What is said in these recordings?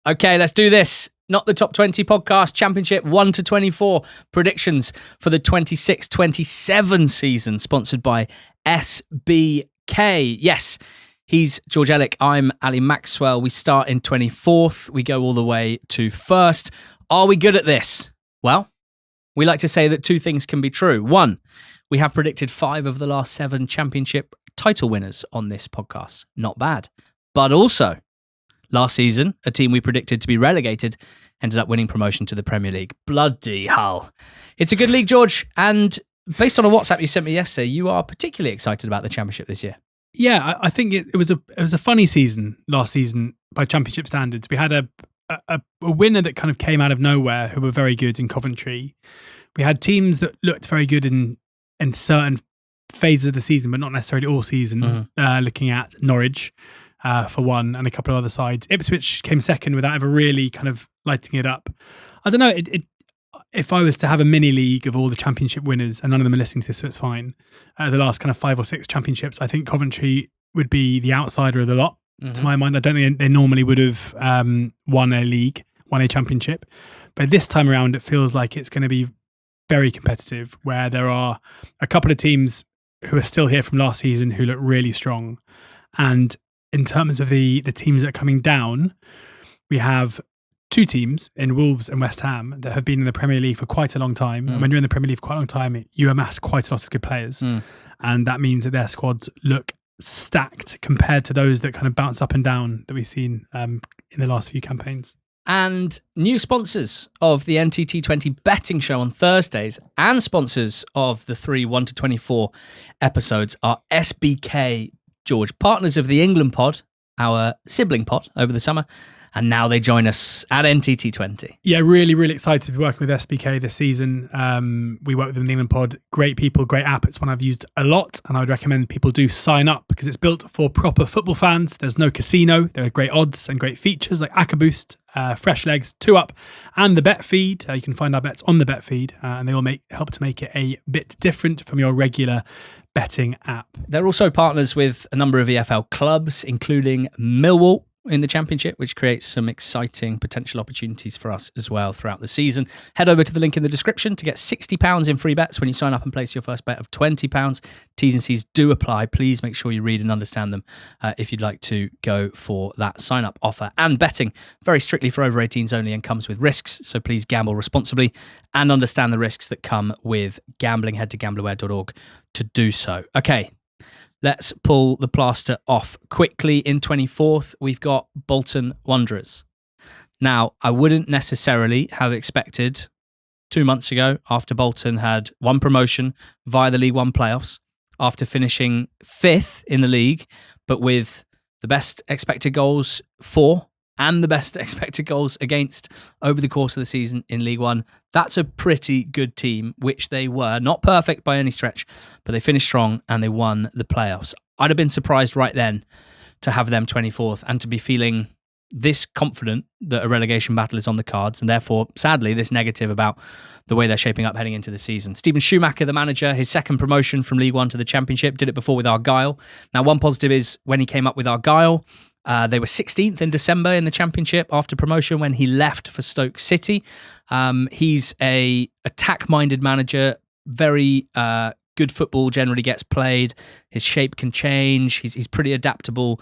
Okay, let's do this. Not the Top 20 podcast, Championship 1 to 24 predictions for the 26-27 season, sponsored by SBK. Yes, he's George Ellick. I'm Ali Maxwell. We start in 24th. We go all the way to 1st. Are we good at this? Well, we like to say that two things can be true. One, we have predicted 5 of the last 7 championship title winners on this podcast. Not bad. But also, last season, a team we predicted to be relegated ended up winning promotion to the Premier League. Bloody Hull. It's a good league, George. And based on a WhatsApp you sent me yesterday, you are particularly excited about the Championship this year. Yeah, I think it was a funny season last season by Championship standards. We had a winner that kind of came out of nowhere who were very good in Coventry. We had teams that looked very good in certain phases of the season, but not necessarily all season. Looking at Norwich for one, and a couple of other sides. Ipswich came second without ever really kind of lighting it up. I don't know. If I was to have a mini league of all the Championship winners, and none of them are listening to this, so it's fine. The last kind of 5 or 6 championships, I think Coventry would be the outsider of the lot. To my mind, I don't think they normally would have won a league, won a championship. But this time around, it feels like it's going to be very competitive, where there are a couple of teams who are still here from last season who look really strong. And in terms of the teams that are coming down, we have 2 teams in Wolves and West Ham that have been in the Premier League for quite a long time. And when you're in the Premier League for quite a long time, you amass quite a lot of good players. And that means that their squads look stacked compared to those that kind of bounce up and down that we've seen in the last few campaigns. And new sponsors of the NTT20 betting show on Thursdays and sponsors of the 3 1 to 24 episodes are SBK, George, partners of the England pod, our sibling pod over the summer. And now they join us at NTT20. Yeah, really, really excited to be working with SBK this season. We work with them in the England pod. Great people, great app. It's one I've used a lot, and I would recommend people do sign up because it's built for proper football fans. There's no casino. There are great odds and great features like Acca Boost, Fresh Legs, 2Up, and the Bet Feed. You can find our bets on the Bet Feed, and they all help to make it a bit different from your regular betting app. They're also partners with a number of EFL clubs, including Millwall in the Championship, which creates some exciting potential opportunities for us as well throughout the season. Head over to the link in the description to get £60 in free bets when you sign up and place your first bet of £20. T's and C's do apply. Please make sure you read and understand them if you'd like to go for that sign-up offer. And betting, very strictly for over 18s only and comes with risks, so please gamble responsibly and understand the risks that come with gambling. Head to gamblerware.org to do so. Okay, let's pull the plaster off quickly. In 24th, we've got Bolton Wanderers. Now, I wouldn't necessarily have expected 2 months ago, after Bolton had won promotion via the League One playoffs, after finishing 5th in the league, but with the best expected goals for and the best expected goals against over the course of the season in League One. That's a pretty good team, which they were. Not perfect by any stretch, but they finished strong and they won the playoffs. I'd have been surprised right then to have them 24th and to be feeling this confident that a relegation battle is on the cards, and therefore, sadly, this negative about the way they're shaping up heading into the season. Stephen Schumacher, the manager, his second promotion from League One to the Championship, did it before with Argyle. Now, one positive is when he came up with Argyle, they were 16th in December in the Championship after promotion when he left for Stoke City. He's a attack-minded manager, very good football generally gets played. His shape can change. He's pretty adaptable,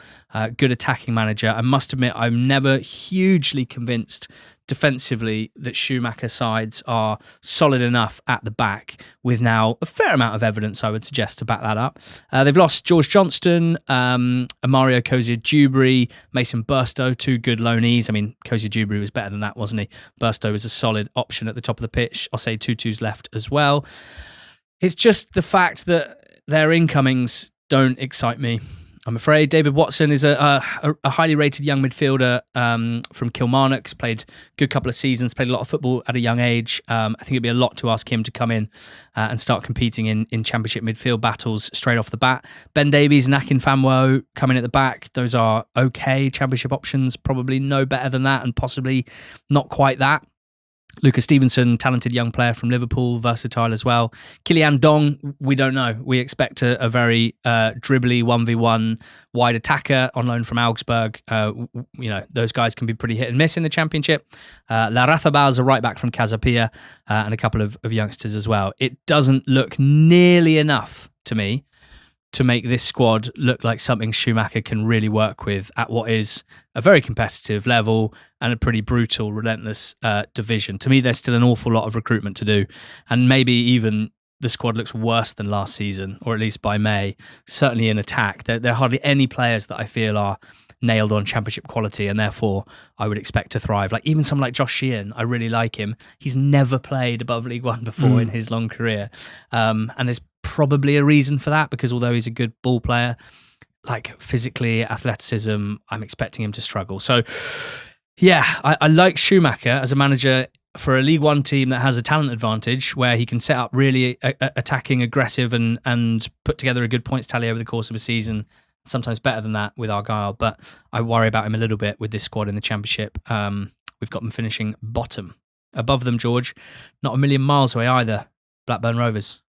good attacking manager. I must admit, I'm never hugely convinced defensively that Schumacher sides are solid enough at the back, with now a fair amount of evidence, I would suggest, to back that up. They've lost George Johnston, Mario Cozier-Dewberry, Mason Burstow, 2 good loanees. I mean, Cozier-Dewberry was better than that, wasn't he? Burstow was a solid option at the top of the pitch. I'll say Tutu's left as well. It's just the fact that their incomings don't excite me. I'm afraid David Watson is a highly rated young midfielder from Kilmarnock. He's played a good couple of seasons, played a lot of football at a young age. I think it'd be a lot to ask him to come in and start competing in Championship midfield battles straight off the bat. Ben Davies and Akinfanwo coming at the back. Those are okay Championship options, probably no better than that and possibly not quite that. Lucas Stevenson, talented young player from Liverpool, versatile as well. Kylian Dong, we don't know. We expect a very dribbly 1v1 wide attacker on loan from Augsburg. Those guys can be pretty hit and miss in the Championship. Larrazabal is a right back from Casapia, and a couple of youngsters as well. It doesn't look nearly enough to me to make this squad look like something Schumacher can really work with at what is a very competitive level and a pretty brutal, relentless division. To me, there's still an awful lot of recruitment to do, and maybe even the squad looks worse than last season, or at least by May. Certainly in attack, there are hardly any players that I feel are nailed on Championship quality, and therefore I would expect to thrive. Like even someone like Josh Sheehan, I really like him. He's never played above League One before in his long career, and there's probably a reason for that, because although he's a good ball player, like physically, athleticism, I'm expecting him to struggle. So yeah, I like Schumacher as a manager for a League One team that has a talent advantage, where he can set up really attacking, aggressive, and put together a good points tally over the course of a season. Sometimes better than that with Argyle, but I worry about him a little bit with this squad in the Championship. We've got them finishing bottom. Above them, George, not a million miles away either, Blackburn Rovers.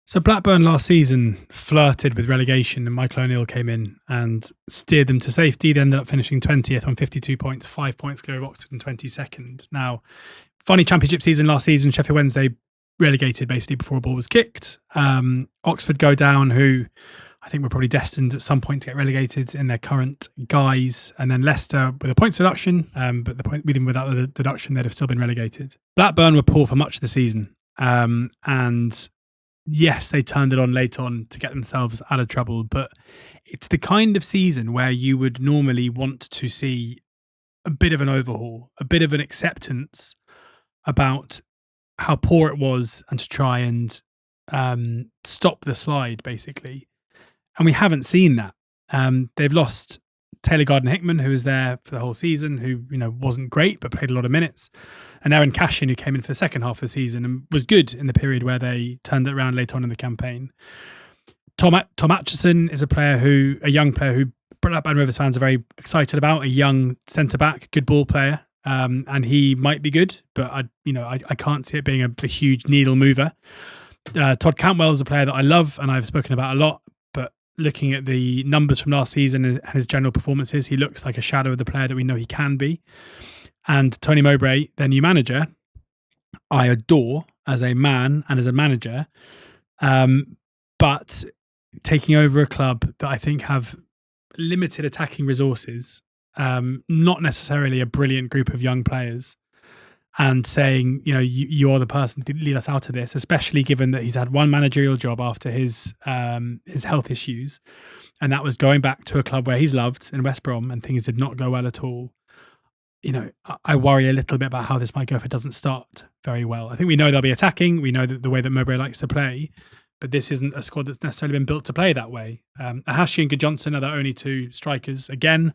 So Blackburn last season flirted with relegation, and Michael O'Neill came in and steered them to safety. They ended up finishing 20th on 52 points, 5 points clear of Oxford and 22nd. Now, funny Championship season last season, Sheffield Wednesday relegated basically before a ball was kicked. Oxford go down, who I think were probably destined at some point to get relegated in their current guise, and then Leicester with a points deduction, but even without the deduction, they'd have still been relegated. Blackburn were poor for much of the season, and yes, they turned it on late on to get themselves out of trouble, but it's the kind of season where you would normally want to see a bit of an overhaul, a bit of an acceptance about how poor it was, and to try and stop the slide, basically. And we haven't seen that. They've lost Taylor Gardner-Hickman, who was there for the whole season, who wasn't great but played a lot of minutes, and Aaron Cashin, who came in for the second half of the season and was good in the period where they turned it around late on in the campaign. Tom Atchison is a young player who Blackburn Rovers fans are very excited about, a young centre back, good ball player, and he might be good, but I can't see it being a huge needle mover. Todd Cantwell is a player that I love and I've spoken about a lot. Looking at the numbers from last season and his general performances, he looks like a shadow of the player that we know he can be. And Tony Mowbray, their new manager, I adore as a man and as a manager, but taking over a club that I think have limited attacking resources, not necessarily a brilliant group of young players, and saying, you're the person to lead us out of this, especially given that he's had one managerial job after his health issues, and that was going back to a club where he's loved in West Brom, and things did not go well at all. I worry a little bit about how this might go if it doesn't start very well. I think we know they'll be attacking. We know that the way that Mowbray likes to play, but this isn't a squad that's necessarily been built to play that way. Ahashi and Good Johnson are the only two strikers. Again,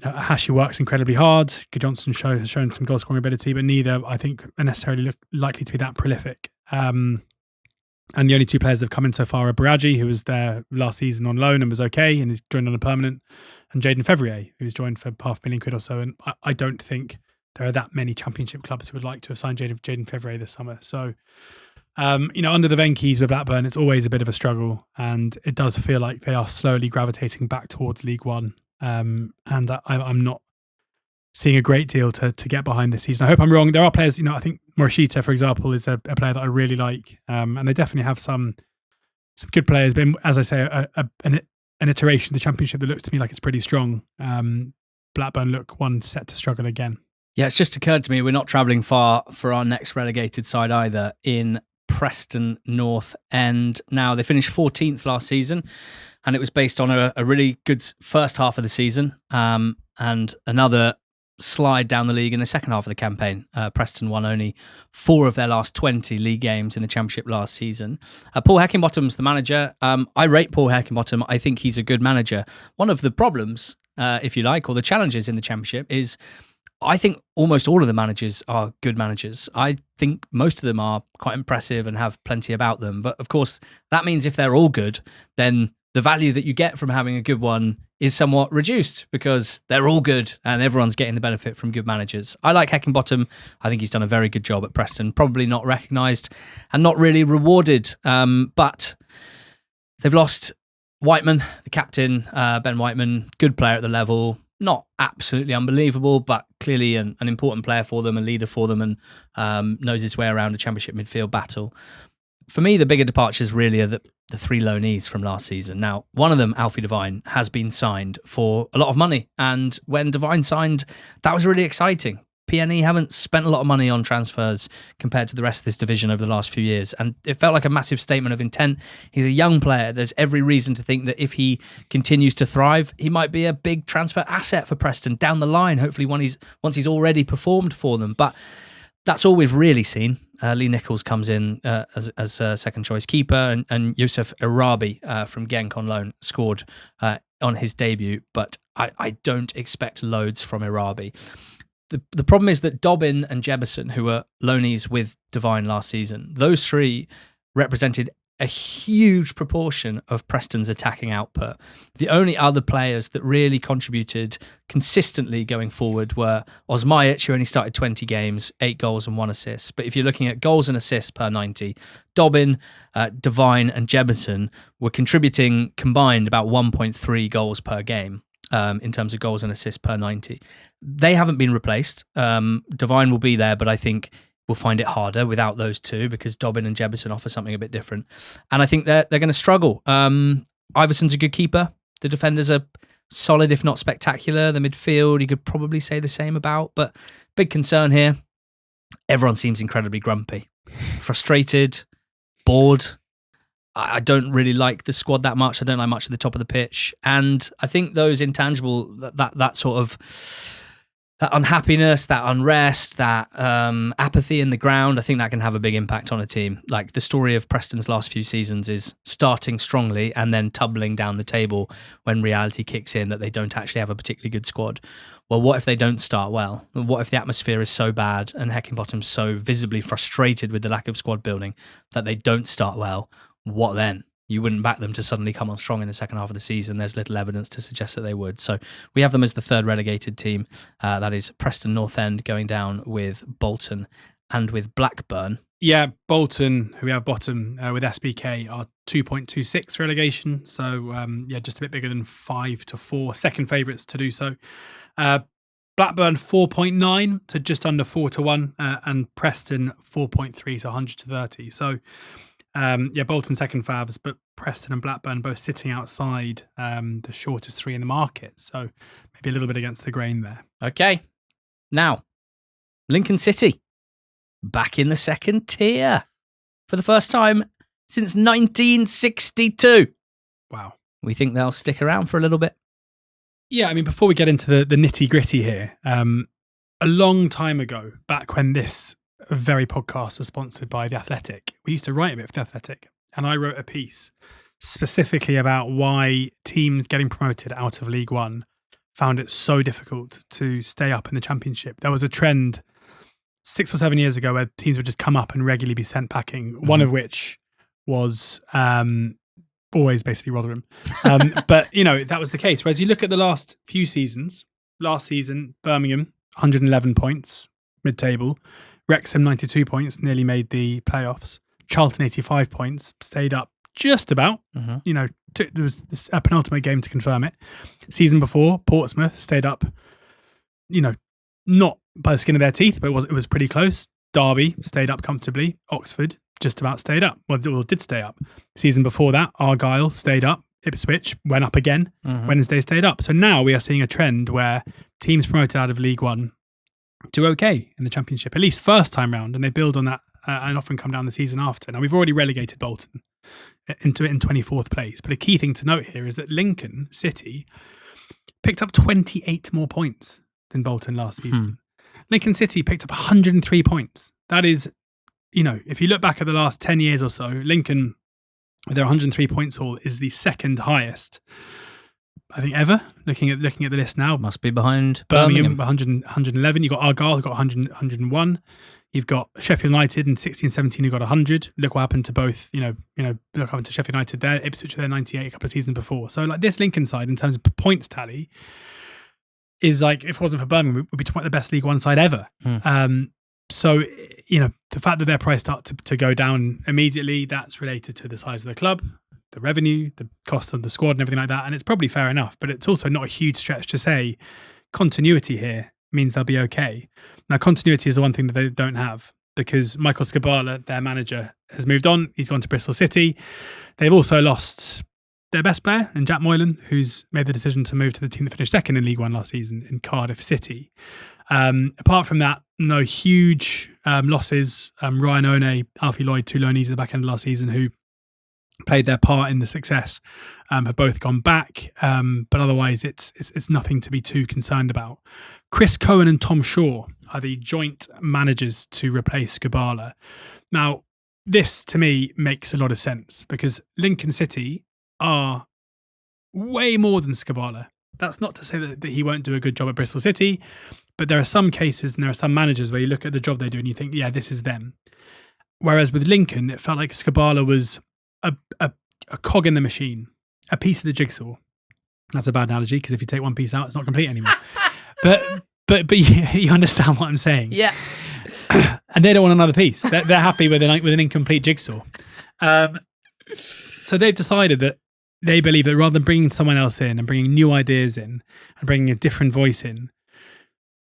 Ahashi works incredibly hard. Good Johnson has shown some goal scoring ability, but neither, I think, are necessarily likely to be that prolific. And the only two players that have come in so far are Baraji, who was there last season on loan and was okay and is joined on a permanent, and Jayden Fevrier, who's joined for £500,000 or so. And I don't think there are that many Championship clubs who would like to have signed Jayden Fevrier this summer. So, under the Venkeys with Blackburn, it's always a bit of a struggle, and it does feel like they are slowly gravitating back towards League One. And I'm not seeing a great deal to get behind this season. I hope I'm wrong. There are players, I think Morishita, for example, is a player that I really like. And they definitely have some good players. But as I say, an iteration of the Championship that looks to me like it's pretty strong. Blackburn look one set to struggle again. Yeah, it's just occurred to me we're not travelling far for our next relegated side either, in Preston North End. Now, they finished 14th last season, and it was based on a really good first half of the season, and another slide down the league in the second half of the campaign. Preston won only 4 of their last 20 league games in the Championship last season. Paul Heckingbottom's the manager. I rate Paul Heckingbottom. I think he's a good manager. One of the problems, if you like, or the challenges in the Championship is I think almost all of the managers are good managers. I think most of them are quite impressive and have plenty about them. But of course, that means if they're all good, then the value that you get from having a good one is somewhat reduced because they're all good and everyone's getting the benefit from good managers. I like Heckingbottom. I think he's done a very good job at Preston, probably not recognised and not really rewarded. But they've lost Whiteman, the captain, Ben Whiteman, good player at the level, not absolutely unbelievable, but clearly an important player for them, a leader for them, and knows his way around a championship midfield battle. For me, the bigger departures really are the three loanees from last season. Now, one of them, Alfie Devine, has been signed for a lot of money. And when Devine signed, that was really exciting. PNE haven't spent a lot of money on transfers compared to the rest of this division over the last few years. And it felt like a massive statement of intent. He's a young player. There's every reason to think that if he continues to thrive, he might be a big transfer asset for Preston down the line, hopefully once he's already performed for them. But that's all we've really seen. Lee Nichols comes in as a second choice keeper, and Youssef Arabi from Genk on loan scored on his debut, but I don't expect loads from Arabi. The problem is that Dobbin and Jebison, who were loanees with Devine last season, those three represented a huge proportion of Preston's attacking output. The only other players that really contributed consistently going forward were Osmajic, who only started 20 games, 8 goals and 1 assist. But if you're looking at goals and assists per 90, Dobbin, Devine and Jebison were contributing combined about 1.3 goals per game in terms of goals and assists per 90. They haven't been replaced. Devine will be there, but I think we'll find it harder without those two because Dobbin and Jebison offer something a bit different. And I think they're going to struggle. Iverson's a good keeper. The defenders are solid, if not spectacular. The midfield, you could probably say the same about. But big concern here, everyone seems incredibly grumpy, frustrated, bored. I don't really like the squad that much. I don't like much at the top of the pitch. And I think those intangible, that sort of that unhappiness, that unrest, that apathy in the ground, I think that can have a big impact on a team. Like the story of Preston's last few seasons is starting strongly and then tumbling down the table when reality kicks in that they don't actually have a particularly good squad. Well, what if they don't start well? What if the atmosphere is so bad and Heckingbottom's so visibly frustrated with the lack of squad building that they don't start well? What then? You wouldn't back them to suddenly come on strong in the second half of the season. There's little evidence to suggest that they would. So we have them as the third relegated team. That is Preston North End going down with Bolton and with Blackburn. Yeah, Bolton, who we have bottom with SBK, are 2.26 relegation. So, just a bit bigger than 5-4. Second favourites to do so. Blackburn 4.9 to just under 4-1. And Preston 4.3 to 100-30. So, Bolton second favs, but Preston and Blackburn both sitting outside the shortest three in the market. So maybe a little bit against the grain there. Okay. Now, Lincoln City back in the second tier for the first time since 1962. Wow. We think they'll stick around for a little bit. Yeah, I mean, before we get into the nitty gritty here, a long time ago, back when this very podcast was sponsored by The Athletic. We used to write a bit for The Athletic, and I wrote a piece specifically about why teams getting promoted out of League One found it so difficult to stay up in the Championship. There was a trend 6 or 7 years ago where teams would just come up and regularly be sent packing, one of which was always basically Rotherham. But, that was the case. Whereas you look at the last few seasons, last season, Birmingham, 111 points, mid-table. Wrexham 92 points, nearly made the playoffs. Charlton 85 points, stayed up just about. There was a penultimate game to confirm it. Season before, Portsmouth stayed up. Not by the skin of their teeth, but it was pretty close. Derby stayed up comfortably. Oxford just about stayed up. Well, did stay up. Season before that, Argyle stayed up. Ipswich went up again. Wednesday stayed up. So now we are seeing a trend where teams promoted out of League One do okay in the Championship, at least first time round, and they build on that and often come down the season after. Now, we've already relegated Bolton into it in 24th place, but a key thing to note here is that Lincoln City picked up 28 more points than Bolton last season. Lincoln City picked up 103 points. That is, if you look back at the last 10 years or so, Lincoln, with their 103 points haul, is the second highest, I think, ever. Looking at the list now, must be behind Birmingham 111. You got Argyle, who got 101. You've got Sheffield United in 16-17 who got 100. Look what happened to both, look what happened to Sheffield United there. Ipswich were there 98 a couple of seasons before. So like this Lincoln side in terms of points tally is like, if it wasn't for Birmingham, would be the best League One side ever. So, the fact that their price start to go down immediately, that's related to the size of the club, the revenue, the cost of the squad and everything like that. And it's probably fair enough, but it's also not a huge stretch to say continuity here means they'll be okay. Now, continuity is the one thing that they don't have because Michael Skabala, their manager, has moved on. He's gone to Bristol City. They've also lost their best player in Jack Moylan, who's made the decision to move to the team that finished second in League One last season in Cardiff City. Apart from that, no huge losses. Ryan One, Alfie Lloyd, 2 loanees at the back end of last season who played their part in the success, have both gone back. But otherwise, it's nothing to be too concerned about. Chris Cohen and Tom Shaw are the joint managers to replace Skabala. Now, this to me makes a lot of sense because Lincoln City are way more than Skabala. That's not to say that he won't do a good job at Bristol City, but there are some cases and there are some managers where you look at the job they do and you think, yeah, this is them. Whereas with Lincoln, it felt like Skabala was a cog in the machine, a piece of the jigsaw. That's a bad analogy because if you take one piece out, it's not complete anymore. but you understand what I'm saying. Yeah. And they don't want another piece. They're happy with an incomplete jigsaw. So they've decided that they believe that rather than bringing someone else in and bringing new ideas in and bringing a different voice in,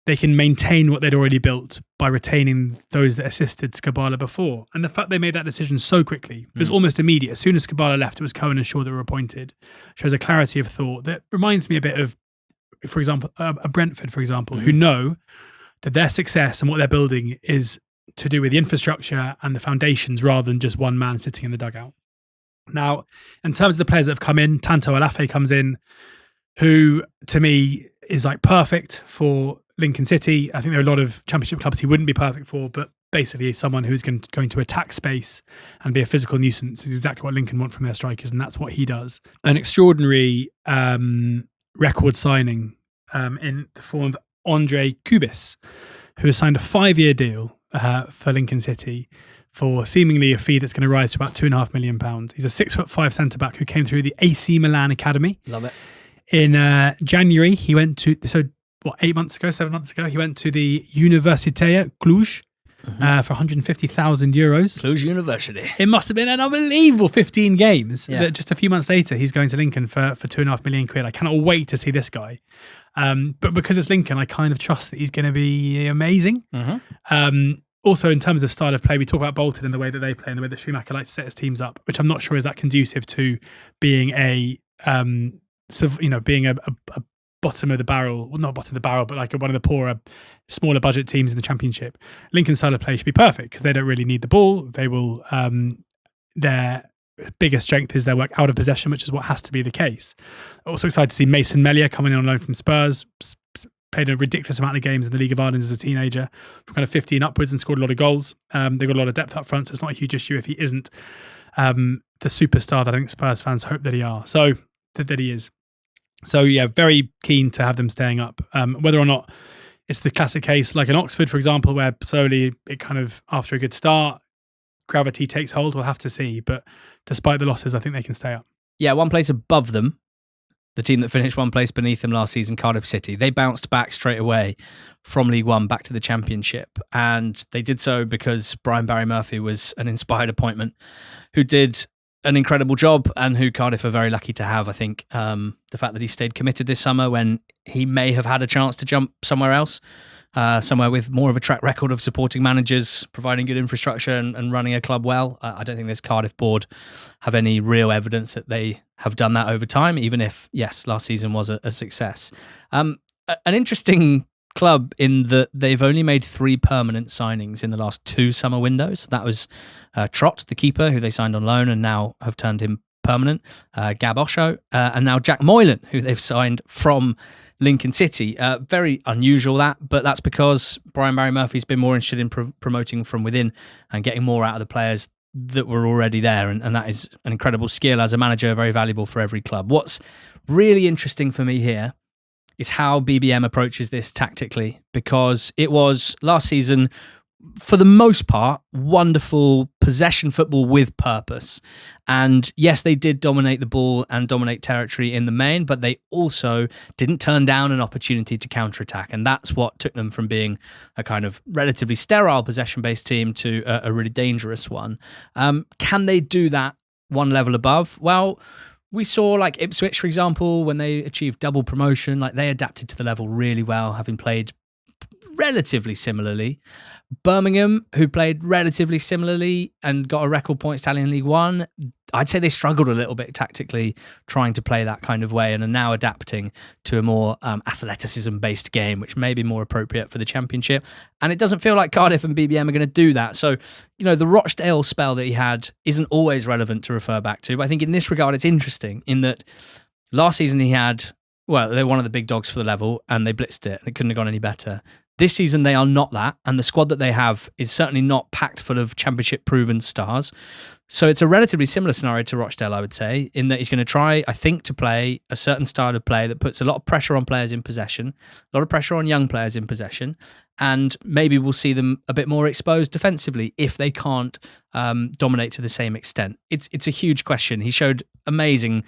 they can maintain what they'd already built by retaining those that assisted Skabala before. And the fact they made that decision so quickly, it was almost immediate. As soon as Skabala left, it was Cohen and Shaw that were appointed. Shows a clarity of thought that reminds me a bit of, for example, a Brentford, for example, who know that their success and what they're building is to do with the infrastructure and the foundations rather than just one man sitting in the dugout. Now, in terms of the players that have come in, Tanto Alafe comes in, who to me is like perfect for Lincoln City. I think there are a lot of championship clubs he wouldn't be perfect for, but basically someone who's going to attack space and be a physical nuisance is exactly what Lincoln want from their strikers, and that's what he does. An extraordinary record signing in the form of Andre Kubis, who has signed a 5-year deal for Lincoln City for seemingly a fee that's going to rise to about £2.5 million. He's a 6'5" centre-back who came through the AC Milan Academy. Love it. In January, he went to, 7 months ago, he went to the Universitatea Cluj for €150,000. Cluj University. It must have been an unbelievable 15 games. Yeah. Just a few months later, he's going to Lincoln for £2.5 million. I cannot wait to see this guy. But because it's Lincoln, I kind of trust that he's going to be amazing. Also, in terms of style of play, we talk about Bolton and the way that they play and the way that Schumacher likes to set his teams up, which I'm not sure is that conducive to being a being a bottom of the barrel, well, not bottom of the barrel, but like one of the poorer, smaller budget teams in the Championship. Lincoln's style of play should be perfect because they don't really need the ball. They will, their biggest strength is their work out of possession, which is what has to be the case. Also excited to see Mason Melia coming in on loan from Spurs. Played a ridiculous amount of games in the League of Ireland as a teenager, from kind of 15 upwards, and scored a lot of goals. They've got a lot of depth up front, so it's not a huge issue if he isn't the superstar that I think Spurs fans hope that he is. So yeah, very keen to have them staying up. Whether or not it's the classic case like in Oxford, for example, where slowly it kind of, after a good start, gravity takes hold, we'll have to see. But despite the losses, I think they can stay up. Yeah, one place above them, the team that finished one place beneath them last season, Cardiff City, they bounced back straight away from League One back to the Championship. And they did so because Brian Barry Murphy was an inspired appointment who did an incredible job and who Cardiff are very lucky to have. I think the fact that he stayed committed this summer when he may have had a chance to jump somewhere else, somewhere with more of a track record of supporting managers, providing good infrastructure and running a club well. I don't think this Cardiff board have any real evidence that they have done that over time, even if, yes, last season was a success. An interesting club in that they've only made 3 permanent signings in the last 2 summer windows. That was Trott, the keeper, who they signed on loan and now have turned him permanent, Gab Osho, and now Jack Moylan, who they've signed from Lincoln City. Very unusual but that's because Brian Barry Murphy's been more interested in promoting from within and getting more out of the players that were already there, and that is an incredible skill as a manager, very valuable for every club. What's really interesting for me here is how BBM approaches this tactically, because it was last season for the most part, wonderful possession football with purpose. And yes, they did dominate the ball and dominate territory in the main, but they also didn't turn down an opportunity to counterattack. And that's what took them from being a kind of relatively sterile possession-based team to a really dangerous one. Can they do that one level above? Well, we saw like Ipswich, for example, when they achieved double promotion, like they adapted to the level really well, having played relatively similarly. Birmingham, who played relatively similarly and got a record points tally in League One, I'd say they struggled a little bit tactically trying to play that kind of way and are now adapting to a more athleticism-based game, which may be more appropriate for the Championship. And it doesn't feel like Cardiff and BBM are going to do that. So, the Rochdale spell that he had isn't always relevant to refer back to. But I think in this regard, it's interesting in that last season he had, they're one of the big dogs for the level and they blitzed it and it couldn't have gone any better. This season, they are not that, and the squad that they have is certainly not packed full of championship-proven stars. So it's a relatively similar scenario to Rochdale, I would say, in that he's going to try, I think, to play a certain style of play that puts a lot of pressure on players in possession, a lot of pressure on young players in possession, and maybe we'll see them a bit more exposed defensively if they can't dominate to the same extent. It's a huge question. He showed amazing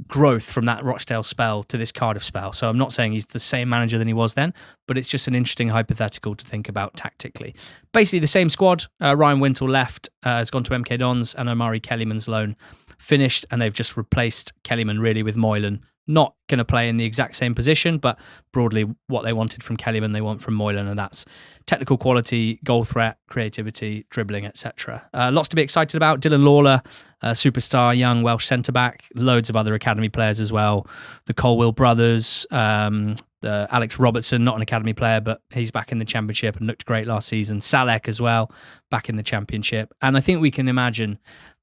growth from that Rochdale spell to this Cardiff spell. So I'm not saying he's the same manager than he was then, but it's just an interesting hypothetical to think about tactically. Basically the same squad. Ryan Wintle left, has gone to MK Dons, and Omari Kellyman's loan finished, and they've just replaced Kellyman really with Moylan. Not going to play in the exact same position, but broadly what they wanted from Kellyman, they want from Moylan, and that's technical quality, goal threat, creativity, dribbling, etc. Lots to be excited about. Dylan Lawler, superstar, young Welsh centre-back, loads of other academy players as well. The Colwill brothers, Alex Robertson, not an academy player, but he's back in the Championship and looked great last season. Salek as well, back in the Championship. And I think we can imagine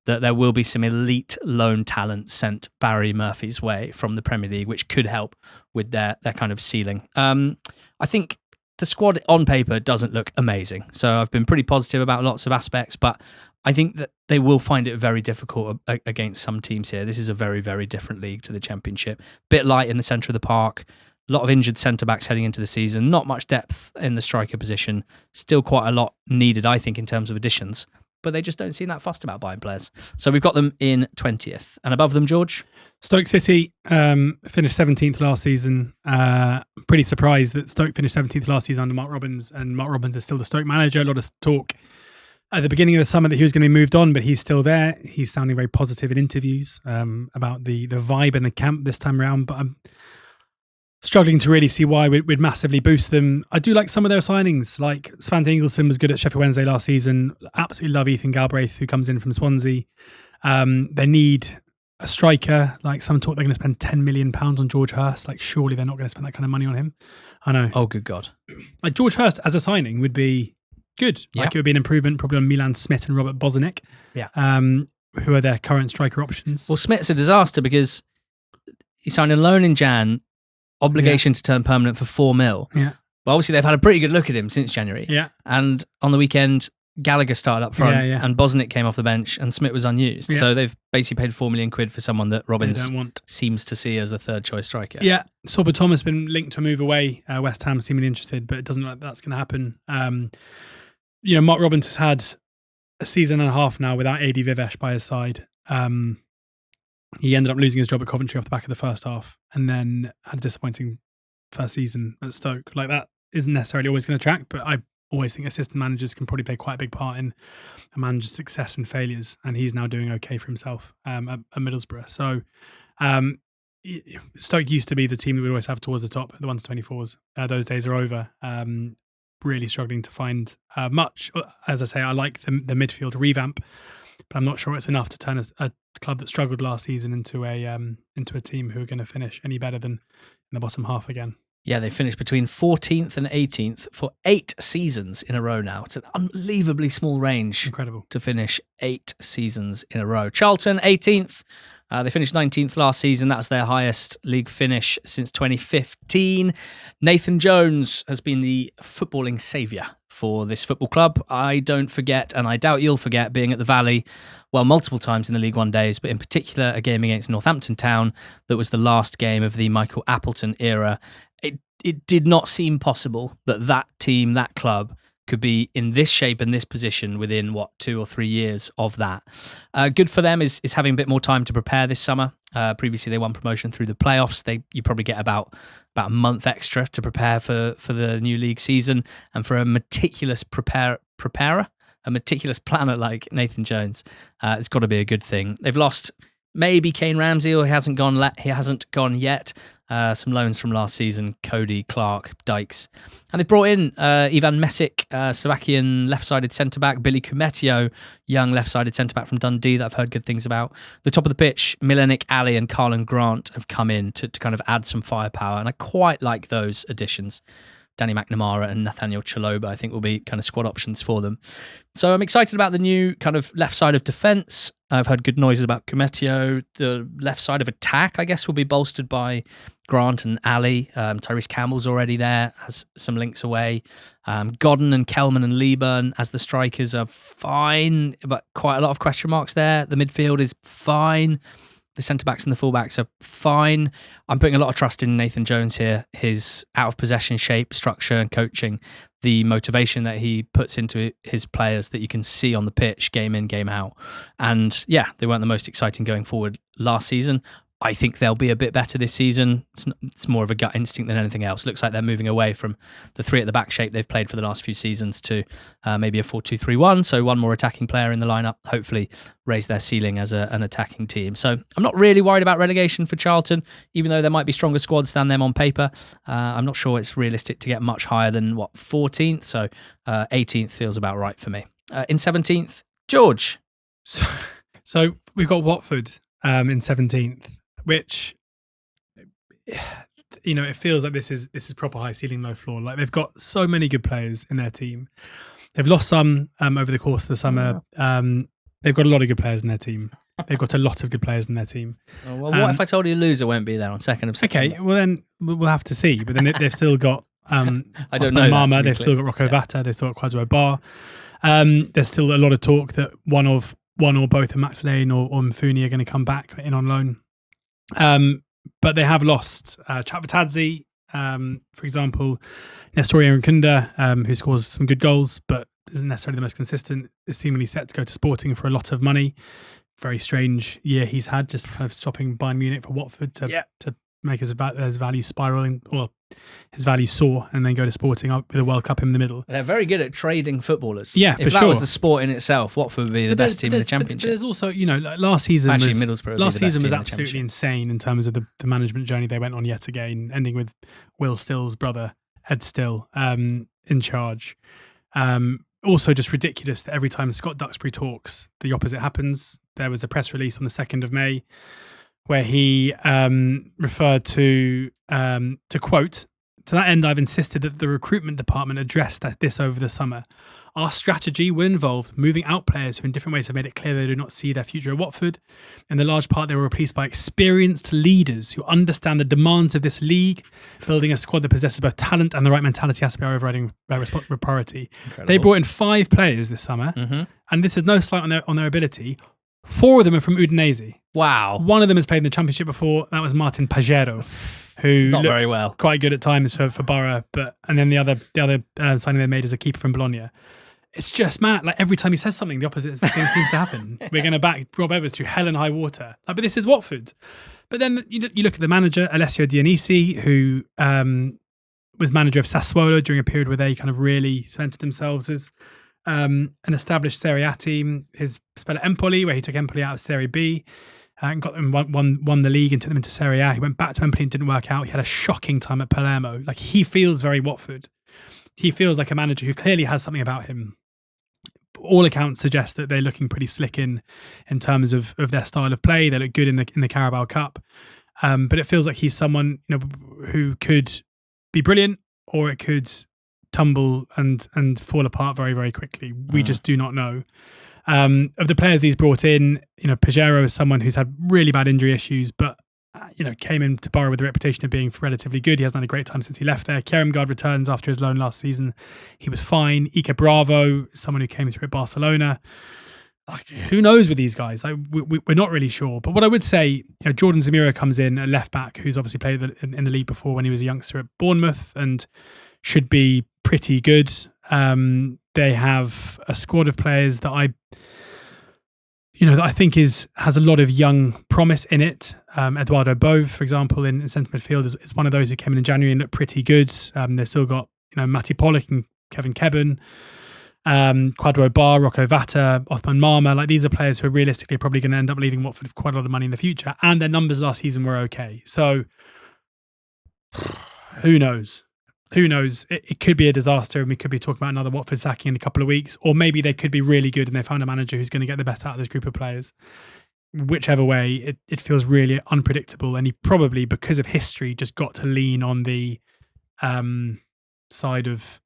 that there will be some elite loan talent sent Barry Murphy's way from the Premier League, which could help with their kind of ceiling. I think the squad on paper doesn't look amazing. So I've been pretty positive about lots of aspects, but I think that they will find it very difficult against some teams here. This is a very, very different league to the Championship. Bit light in the centre of the park. A lot of injured centre-backs heading into the season. Not much depth in the striker position. Still quite a lot needed, I think, in terms of additions. But they just don't seem that fussed about buying players. So we've got them in 20th. And above them, George? Stoke City finished 17th last season. Pretty surprised that Stoke finished 17th last season under Mark Robins, and Mark Robins is still the Stoke manager. A lot of talk at the beginning of the summer that he was going to be moved on, but he's still there. He's sounding very positive in interviews about the vibe in the camp this time around. But I'm struggling to really see why we'd massively boost them. I do like some of their signings, like Svante Ingelsson was good at Sheffield Wednesday last season. Absolutely love Ethan Galbraith, who comes in from Swansea. They need a striker. Like some talk they're going to spend £10 million on George Hurst. Like surely they're not going to spend that kind of money on him. I know. Oh, good God. Like George Hurst as a signing would be good. Yeah. Like it would be an improvement probably on Milan Smith and Robert Bozanic. Yeah. Who are their current striker options. Well, Smith's a disaster because he signed a loan in Jan, obligation to turn permanent for £4 million. Yeah. But obviously they've had a pretty good look at him since January. Yeah. And on the weekend, Gallagher started up front and Bosnick came off the bench and Smith was unused. Yeah. So they've basically paid £4 million for someone that Robbins don't want. seems to see as a third choice striker. Yeah. Sorba Thomas has been linked to a move away. West Ham seemingly interested, but it doesn't look like that's going to happen. Mark Robbins has had a season and a half now without Adi Vivesh by his side. He ended up losing his job at Coventry off the back of the first half and then had a disappointing first season at Stoke. Like that isn't necessarily always going to track, but I always think assistant managers can probably play quite a big part in a manager's success and failures, and he's now doing okay for himself at Middlesbrough. So Stoke used to be the team that we'd always have towards the top, the 1-24s. Those days are over. Really struggling to find much. As I say, I like the midfield revamp, but I'm not sure it's enough to turn a club that struggled last season into a team who are going to finish any better than in the bottom half again. Yeah, they finished between 14th and 18th for 8 seasons in a row now. It's an unbelievably small range. Incredible. To finish 8 seasons in a row. Charlton, 18th. They finished 19th last season. That was their highest league finish since 2015. Nathan Jones has been the footballing saviour for this football club. I don't forget, and I doubt you'll forget, being at the Valley, well, multiple times in the League One days, but in particular a game against Northampton Town that was the last game of the Michael Appleton era. It did not seem possible that team, that club, could be in this shape and this position within 2 or 3 years of that. Good for them is having a bit more time to prepare this summer. Previously, they won promotion through the playoffs. You probably get about a month extra to prepare for the new league season, and for a meticulous preparer, a meticulous planner like Nathan Jones, it's got to be a good thing. They've lost maybe Kane Ramsey, or he hasn't gone yet. Some loans from last season: Cody, Clark, Dykes, and they've brought in Ivan Mesic, Slovakian left-sided centre-back, Billy Kumetio, young left-sided centre-back from Dundee that I've heard good things about. The top of the pitch, Milenik Ali and Carlin Grant have come in to kind of add some firepower, and I quite like those additions. Danny McNamara and Nathaniel Chaloba, I think, will be kind of squad options for them. So I'm excited about the new kind of left side of defence. I've heard good noises about Kumetio. The left side of attack, I guess, will be bolstered by Grant and Ali. Tyrese Campbell's already there, has some links away. Godden and Kelman and Leeburn as the strikers are fine, but quite a lot of question marks there. The midfield is fine. The centre-backs and the full-backs are fine. I'm putting a lot of trust in Nathan Jones here. His out-of-possession shape, structure and coaching, the motivation that he puts into his players that you can see on the pitch, game in, game out. And yeah, they weren't the most exciting going forward last season. I think they'll be a bit better this season. It's more of a gut instinct than anything else. Looks like they're moving away from the 3 at the back shape they've played for the last few seasons to maybe a 4-2-3-1. So one more attacking player in the lineup, hopefully raise their ceiling as an attacking team. So I'm not really worried about relegation for Charlton, even though there might be stronger squads than them on paper. I'm not sure it's realistic to get much higher than 14th. So 18th feels about right for me. In 17th, George. So we've got Watford in 17th. Which, it feels like this is proper high ceiling, low floor. Like, they've got so many good players in their team. They've lost some over the course of the summer. They've got a lot of good players in their team. They've got a lot of good players in their team. Oh, well, what if I told you loser won't be there on 2nd of September? Okay, well then we'll have to see. But then they've still got I don't know Mama. that, They've still got Rocco Vata. They've still got Kwazio Bar. There's still a lot of talk that one or both of Max Lane or Mfuni are going to come back in on loan. But they have lost Chatvatadze, for example, Nestoria Nkunda, who scores some good goals, but isn't necessarily the most consistent, is seemingly set to go to Sporting for a lot of money. Very strange year he's had, just kind of stopping Bayern Munich for Watford to make his value spiraling, or his value soar, and then go to Sporting up with a World Cup in the middle. They're very good at trading footballers. Yeah, if that was the sport in itself, Watford would be the best team in the Championship. There's also, like last season Actually, was Middlesbrough absolutely insane in terms of the management journey they went on yet again, ending with Will Still's brother, Ed Still, in charge. Also just ridiculous that every time Scott Duxbury talks, the opposite happens. There was a press release on the 2nd of May where he referred to quote, "To that end, I've insisted that the recruitment department address this over the summer. Our strategy will involve moving out players who in different ways have made it clear they do not see their future at Watford. In the large part, they were replaced by experienced leaders who understand the demands of this league, building a squad that possesses both talent and the right mentality has to be our overriding priority." Incredible. They brought in 5 players this summer, and this is no slight on their ability. 4 of them are from Udinese. Wow. One of them has played in the Championship before. That was Martin Pajero, who not looked very well, quite good at times for Borough. And then the other signing they made is a keeper from Bologna. It's just mad. Like, every time he says something, the opposite thing seems to happen. We're going to back Rob Edwards through hell and high water. But this is Watford. But then you look at the manager, Alessio Dionisi, who was manager of Sassuolo during a period where they kind of really cemented themselves as an established Serie A team. His spell at Empoli, where he took Empoli out of Serie B and got them won the league and took them into Serie A. He went back to Empoli and didn't work out. He had a shocking time at Palermo. Like, he feels very Watford. He feels like a manager who clearly has something about him. All accounts suggest that they're looking pretty slick in terms of their style of play. They look good in the Carabao Cup, but it feels like he's someone who could be brilliant, or it could tumble and fall apart very, very quickly. We just do not know. Of the players he's brought in, Pajero is someone who's had really bad injury issues, but came into Borough with the reputation of being relatively good. He hasn't had a great time since he left there. Keremgard returns after his loan last season. He was fine. Ike Bravo, someone who came through at Barcelona. Like, who knows with these guys? Like, we're not really sure. But what I would say, Jordan Zamira comes in, a left back who's obviously played in the league before when he was a youngster at Bournemouth and should be pretty good. they have a squad of players that I think has a lot of young promise in it. Eduardo Bove, for example, in centre midfield is one of those who came in January and looked pretty good. They've still got Matty Pollock and Kevin Kebben, Kwadwo Bar, Rocco Vata, Othman Marma. Like, these are players who are realistically probably going to end up leaving Watford for quite a lot of money in the future, and their numbers last season were okay. So who knows? Who knows? It could be a disaster, and we could be talking about another Watford sacking in a couple of weeks, or maybe they could be really good and they found a manager who's going to get the best out of this group of players. Whichever way, it feels really unpredictable, and he probably, because of history, just got to lean on the side of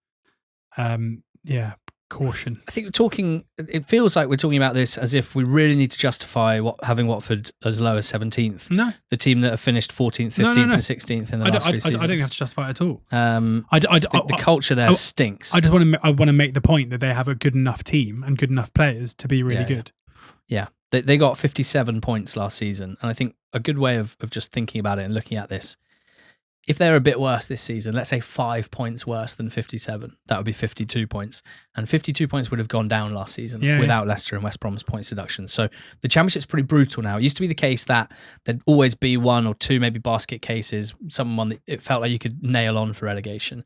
caution. I think it feels like we're talking about this as if we really need to justify having Watford as low as 17th. No. The team that have finished 14th, 15th and 16th in the last 3 seasons. I don't have to justify it at all. The culture there stinks. I want to make the point that they have a good enough team and good enough players to be really good. Yeah. They got 57 points last season, and I think a good way of just thinking about it and looking at this, if they're a bit worse this season, let's say 5 points worse than 57, that would be 52 points. And 52 points would have gone down last season without Leicester and West Brom's points deduction. So the Championship's pretty brutal now. It used to be the case that there'd always be one or two maybe basket cases, someone that it felt like you could nail on for relegation.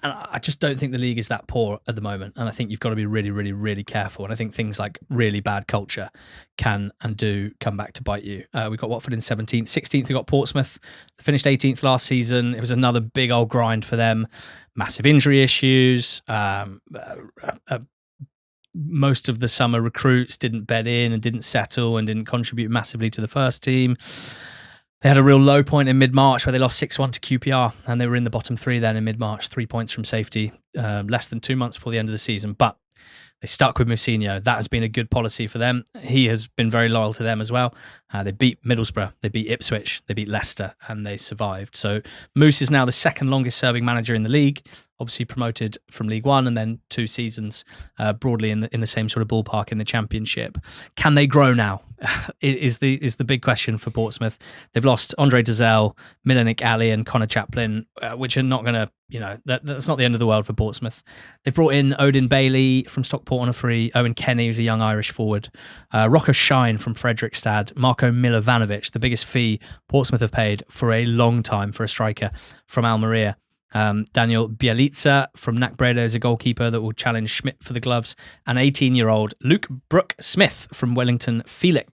And I just don't think the league is that poor at the moment. And I think you've got to be really, really, really careful. And I think things like really bad culture can and do come back to bite you. We've got Watford in 17th. 16th, we got Portsmouth. They finished 18th last season. It was another big old grind for them. Massive injury issues. Most of the summer recruits didn't bed in and didn't settle and didn't contribute massively to the first team. They had a real low point in mid-March where they lost 6-1 to QPR, and they were in the bottom three then in mid-March, 3 points from safety, less than 2 months before the end of the season. But they stuck with Mousinho. That has been a good policy for them. He has been very loyal to them as well. They beat Middlesbrough, they beat Ipswich, they beat Leicester, and they survived. So Moose is now the second longest serving manager in the league, obviously promoted from League One and then 2 seasons broadly in the same sort of ballpark in the Championship. Can they grow now? Is the big question for Portsmouth. They've lost Andre Dazelle, Milanik Ali and Connor Chaplin, which are not going to, that's not the end of the world for Portsmouth. They've brought in Odin Bailey from Stockport on a free, Owen Kenny, who's a young Irish forward, Rocco Shine from Fredrikstad, Marko Milovanovic, the biggest fee Portsmouth have paid for a long time for a striker from Almeria. Daniel Bielica from NAC Breda is a goalkeeper that will challenge Schmidt for the gloves, and 18-year-old Luke Brooke Smith from Wellington Phoenix,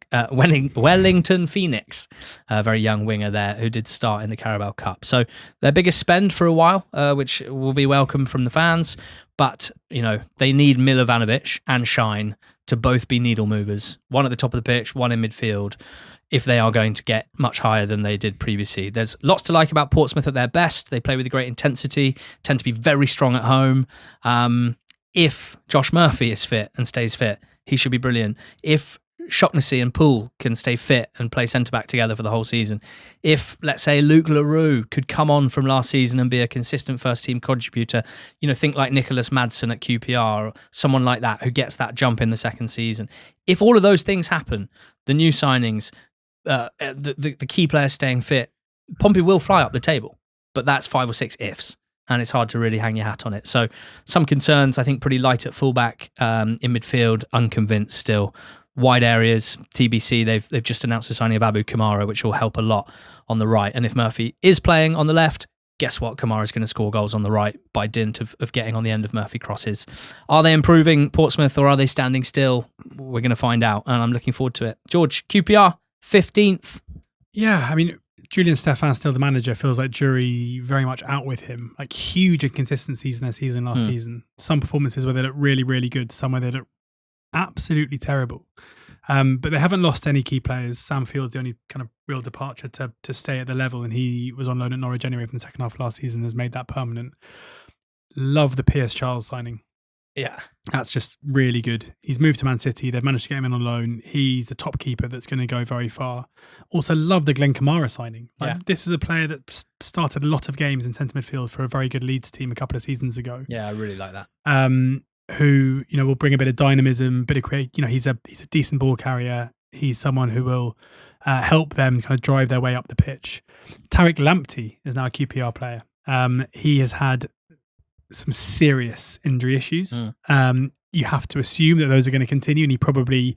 a very young winger there who did start in the Carabao Cup. So their biggest spend for a while, which will be welcome from the fans, but they need Milovanovic and Shine to both be needle movers, one at the top of the pitch, one in midfield, if they are going to get much higher than they did previously. There's lots to like about Portsmouth at their best. They play with a great intensity, tend to be very strong at home. If Josh Murphy is fit and stays fit, he should be brilliant. If Shaughnessy and Poole can stay fit and play centre-back together for the whole season. If, let's say, Luke Leroux could come on from last season and be a consistent first-team contributor, think like Nicholas Madsen at QPR or someone like that who gets that jump in the second season. If all of those things happen, the new signings, the key players staying fit, Pompey will fly up the table, but that's 5 or 6 ifs, and it's hard to really hang your hat on it. So some concerns, I think, pretty light at fullback, in midfield, unconvinced still. Wide areas, TBC, they've just announced the signing of Abu Kamara, which will help a lot on the right. And if Murphy is playing on the left, guess what? Kamara's going to score goals on the right by dint of getting on the end of Murphy crosses. Are they improving, Portsmouth, or are they standing still? We're going to find out, and I'm looking forward to it. George, QPR, 15th. Yeah, I mean, Julian Stephan, still the manager, feels like jury very much out with him. Like, huge inconsistencies in their season last season. Some performances where they look really, really good, some where they look absolutely terrible. But they haven't lost any key players. Sam Field's the only kind of real departure to stay at the level, and he was on loan at Norwich anyway from the second half of last season, has made that permanent. Love the Pierce Charles signing. Yeah. That's just really good. He's moved to Man City. They've managed to get him in on loan. He's a top keeper that's going to go very far. Also love the Glenn Kamara signing. This is a player that started a lot of games in centre midfield for a very good Leeds team a couple of seasons ago. Yeah, I really like that. Who will bring a bit of dynamism, bit of create. He's a decent ball carrier. He's someone who will help them kind of drive their way up the pitch. Tariq Lamptey is now a QPR player. He has had some serious injury issues. You have to assume that those are going to continue, and he probably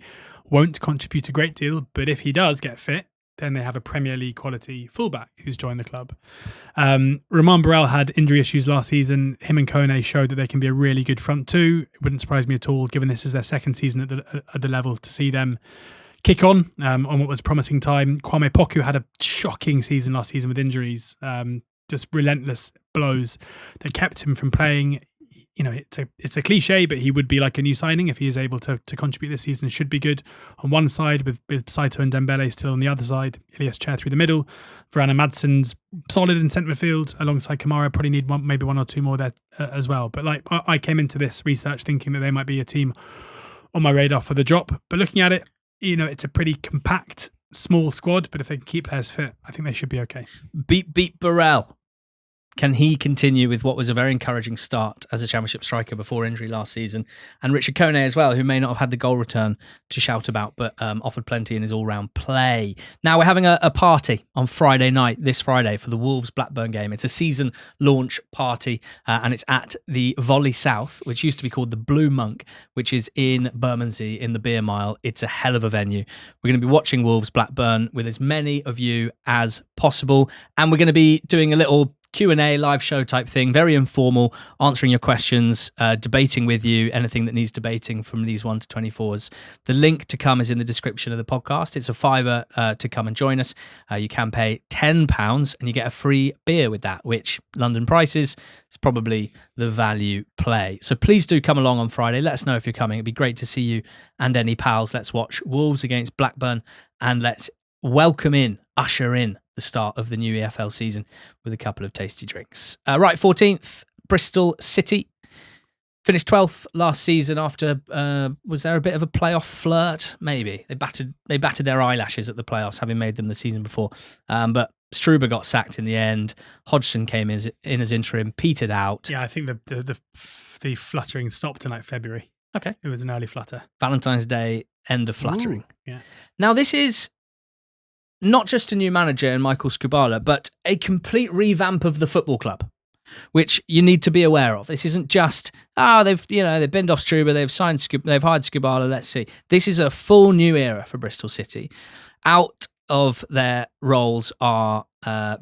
won't contribute a great deal. But if he does get fit, then they have a Premier League quality fullback who's joined the club. Ramon Burrell had injury issues last season. Him and Kone showed that they can be a really good front two. It wouldn't surprise me at all, given this is their second season at the level, to see them kick on what was a promising time. Kwame Poku had a shocking season last season with injuries, just relentless blows that kept him from playing. You know, it's a cliche, but he would be like a new signing if he is able to contribute this season. Should be good on one side with Saito and Dembele still on the other side. Ilias Chair through the middle. Varane Madsen's solid in centre midfield alongside Kamara. Probably need maybe one or two more there as well. But like I came into this research thinking that they might be a team on my radar for the drop. But looking at it, you know, it's a pretty compact, small squad. But if they can keep players fit, I think they should be okay. Beat Burrell. Can he continue with what was a very encouraging start as a Championship striker before injury last season? And Richard Kone as well, who may not have had the goal return to shout about, but offered plenty in his all-round play. Now we're having a party on Friday night, this Friday, for the Wolves-Blackburn game. It's a season launch party, and it's at the Volley South, which used to be called the Blue Monk, which is in Bermondsey in the Beer Mile. It's a hell of a venue. We're going to be watching Wolves-Blackburn with as many of you as possible, and we're going to be doing a little Q&A live show type thing, very informal, answering your questions, debating with you, anything that needs debating from these 1 to 24s. The link to come is in the description of the podcast. It's a £5 to come and join us. You can pay £10 and you get a free beer with that, which London prices is probably the value play. So please do come along on Friday. Let us know if you're coming. It'd be great to see you and any pals. Let's watch Wolves against Blackburn, and let's usher in the start of the new EFL season with a couple of tasty drinks. Right, 14th, Bristol City. Finished 12th last season after, was there a bit of a playoff flirt? Maybe. They batted their eyelashes at the playoffs, having made them the season before. But Struber got sacked in the end. Hodgson came in as interim, petered out. Yeah, I think the fluttering stopped in like February. Okay. It was an early flutter. Valentine's Day, end of fluttering. Ooh, yeah. Now, this is not just a new manager in Michael Skubala, but a complete revamp of the football club, which you need to be aware of. This isn't just, they've binned off Struber, they've hired Skubala, let's see. This is a full new era for Bristol City. Out of their roles are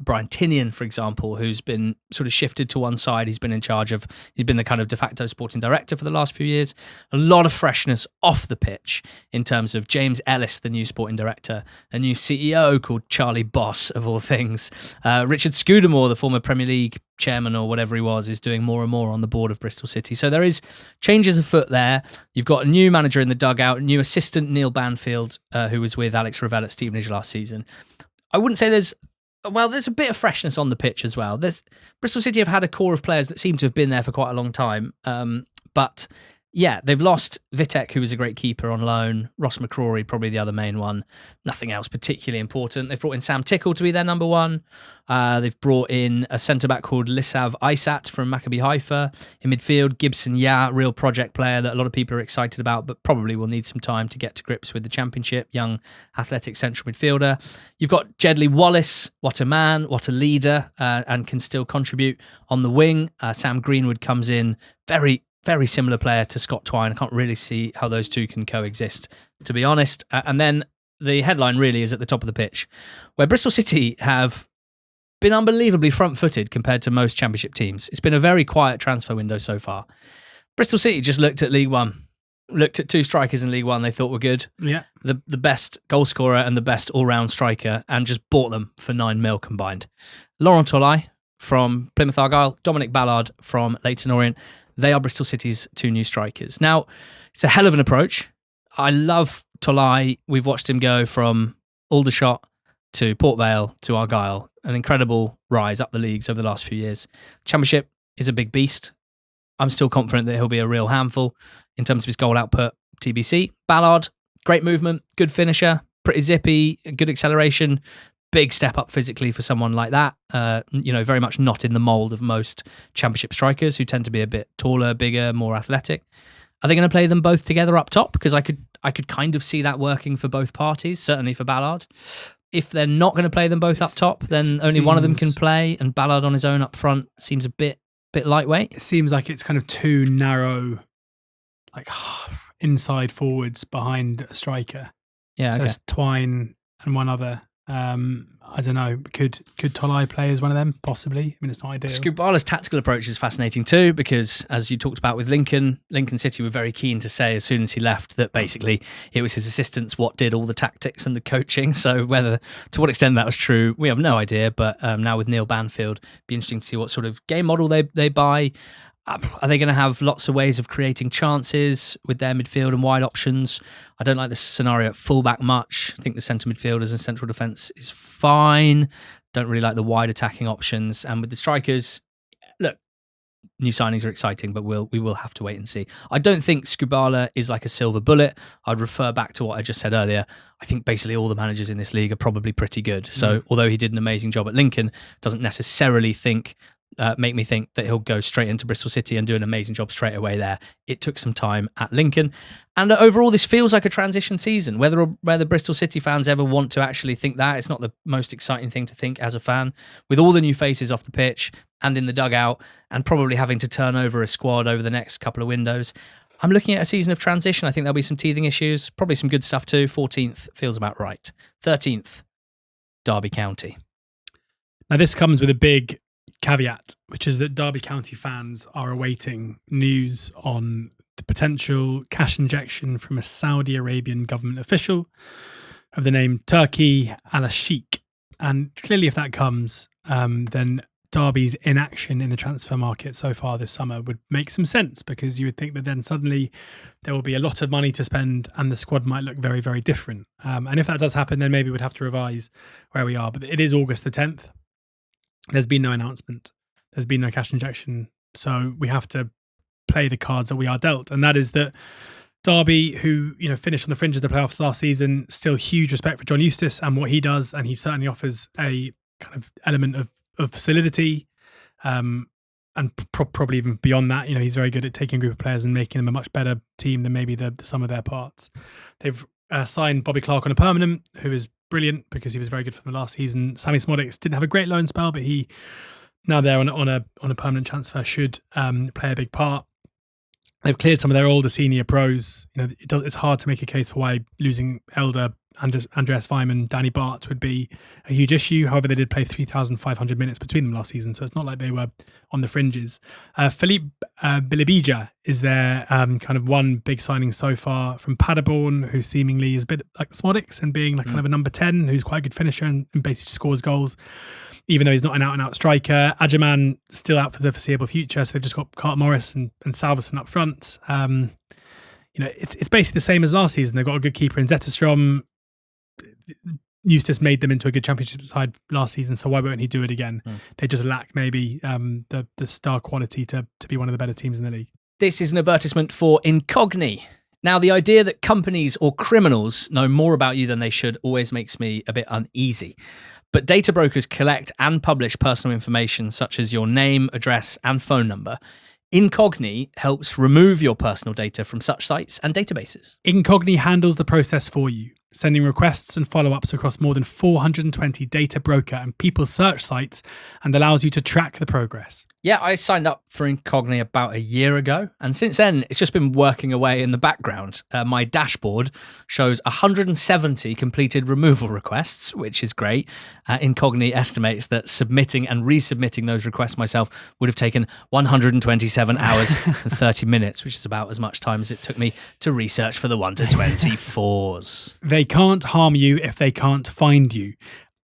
Brian Tinian, for example, who's been sort of shifted to one side. He's been the kind of de facto sporting director for the last few years. A lot of freshness off the pitch in terms of James Ellis, the new sporting director, a new CEO called Charlie Boss, of all things. Richard Scudamore, the former Premier League chairman or whatever he was, is doing more and more on the board of Bristol City. So there is changes afoot there. You've got a new manager in the dugout, new assistant Neil Banfield, who was with Alex Revell at Stevenage last season. I wouldn't say there's a bit of freshness on the pitch as well. Bristol City have had a core of players that seem to have been there for quite a long time. But yeah, they've lost Vitek, who was a great keeper on loan. Ross McCrory, probably the other main one. Nothing else particularly important. They've brought in Sam Tickle to be their number one. They've brought in a centre-back called Lissav Aysat from Maccabi Haifa. In midfield, Gibson Ya, real project player that a lot of people are excited about, but probably will need some time to get to grips with the Championship. Young, athletic central midfielder. You've got Jedley Wallace. What a man, what a leader, and can still contribute on the wing. Sam Greenwood comes in, very similar player to Scott Twine. I can't really see how those two can coexist, to be honest. And then the headline really is at the top of the pitch, where Bristol City have been unbelievably front-footed compared to most Championship teams. It's been a very quiet transfer window so far. Bristol City just looked at League One, looked at two strikers in League One they thought were good. Yeah. The best goal scorer and the best all-round striker, and just bought them for $9 million combined. Laurent Tolai from Plymouth Argyle, Dominic Ballard from Leyton Orient. They are Bristol City's two new strikers. Now, it's a hell of an approach. I love Tolai. We've watched him go from Aldershot to Port Vale to Argyle. An incredible rise up the leagues over the last few years. Championship is a big beast. I'm still confident that he'll be a real handful in terms of his goal output. TBC. Ballard, great movement, good finisher, pretty zippy, good acceleration. Big step up physically for someone like that. Very much not in the mould of most Championship strikers who tend to be a bit taller, bigger, more athletic. Are they going to play them both together up top? Because I could kind of see that working for both parties, certainly for Ballard. If they're not going to play them both up top, then only one of them can play, and Ballard on his own up front seems a bit Bit lightweight. It seems like it's kind of too narrow, like inside forwards behind a striker. Yeah, So okay. it's Twine and one other. I don't know. Could Tolai play as one of them? Possibly. I mean, it's not ideal. Skubala's tactical approach is fascinating too, because as you talked about with Lincoln City were very keen to say as soon as he left that basically it was his assistants what did all the tactics and the coaching. So to what extent that was true, we have no idea. But now with Neil Banfield, be interesting to see what sort of game model they buy. Are they going to have lots of ways of creating chances with their midfield and wide options? I don't like the scenario at fullback much. I think the centre midfielders and central defence is fine. Don't really like the wide attacking options. And with the strikers, look, new signings are exciting, but we will have to wait and see. I don't think Skubala is like a silver bullet. I'd refer back to what I just said earlier. I think basically all the managers in this league are probably pretty good. So although he did an amazing job at Lincoln, doesn't necessarily make me think that he'll go straight into Bristol City and do an amazing job straight away there. It took some time at Lincoln. And overall, this feels like a transition season. Whether Bristol City fans ever want to actually think that, it's not the most exciting thing to think as a fan. With all the new faces off the pitch and in the dugout, and probably having to turn over a squad over the next couple of windows, I'm looking at a season of transition. I think there'll be some teething issues, probably some good stuff too. 14th feels about right. 13th, Derby County. Now, this comes with a big caveat, which is that Derby County fans are awaiting news on the potential cash injection from a Saudi Arabian government official of the name Turki al-Sheikh. And clearly, if that comes, then Derby's inaction in the transfer market so far this summer would make some sense, because you would think that then suddenly there will be a lot of money to spend and the squad might look very, very different. And if that does happen, then maybe we'd have to revise where we are. But it is August the 10th. There's been no announcement. There's been no cash injection. So we have to play the cards that we are dealt. And that is that Derby, who finished on the fringes of the playoffs last season, still huge respect for John Eustace and what he does. And he certainly offers a kind of element of solidity. And probably even beyond that, he's very good at taking a group of players and making them a much better team than maybe the sum of their parts. They've signed Bobby Clark on a permanent, who is brilliant because he was very good for them last season. Sammy Smodics didn't have a great loan spell, but he now there on a permanent transfer should play a big part. They've cleared some of their older senior pros. It's hard to make a case for why losing Elder, Andreas Weimann, Danny Bart would be a huge issue. However, they did play 3,500 minutes between them last season, so it's not like they were on the fringes. Philippe Bilibija is their kind of one big signing so far from Paderborn, who seemingly is a bit like Smodics and being like kind of a number 10, who's quite a good finisher and basically scores goals, even though he's not an out-and-out striker. Agerman still out for the foreseeable future, so they've just got Carter Morris and Salverson up front. It's basically the same as last season. They've got a good keeper in Zetterstrom. Eustace made them into a good championship side last season, so why won't he do it again? They just lack maybe the star quality to be one of the better teams in the league. This is an advertisement for Incogni. Now, the idea that companies or criminals know more about you than they should always makes me a bit uneasy. But data brokers collect and publish personal information such as your name, address, and phone number. Incogni helps remove your personal data from such sites and databases. Incogni handles the process for you, sending requests and follow-ups across more than 420 data broker and people search sites, and allows you to track the progress. Yeah, I signed up for Incogni about a year ago, and since then, it's just been working away in the background. My dashboard shows 170 completed removal requests, which is great. Incogni estimates that submitting and resubmitting those requests myself would have taken 127 hours and 30 minutes, which is about as much time as it took me to research for the 1 to 24s. They can't harm you if they can't find you.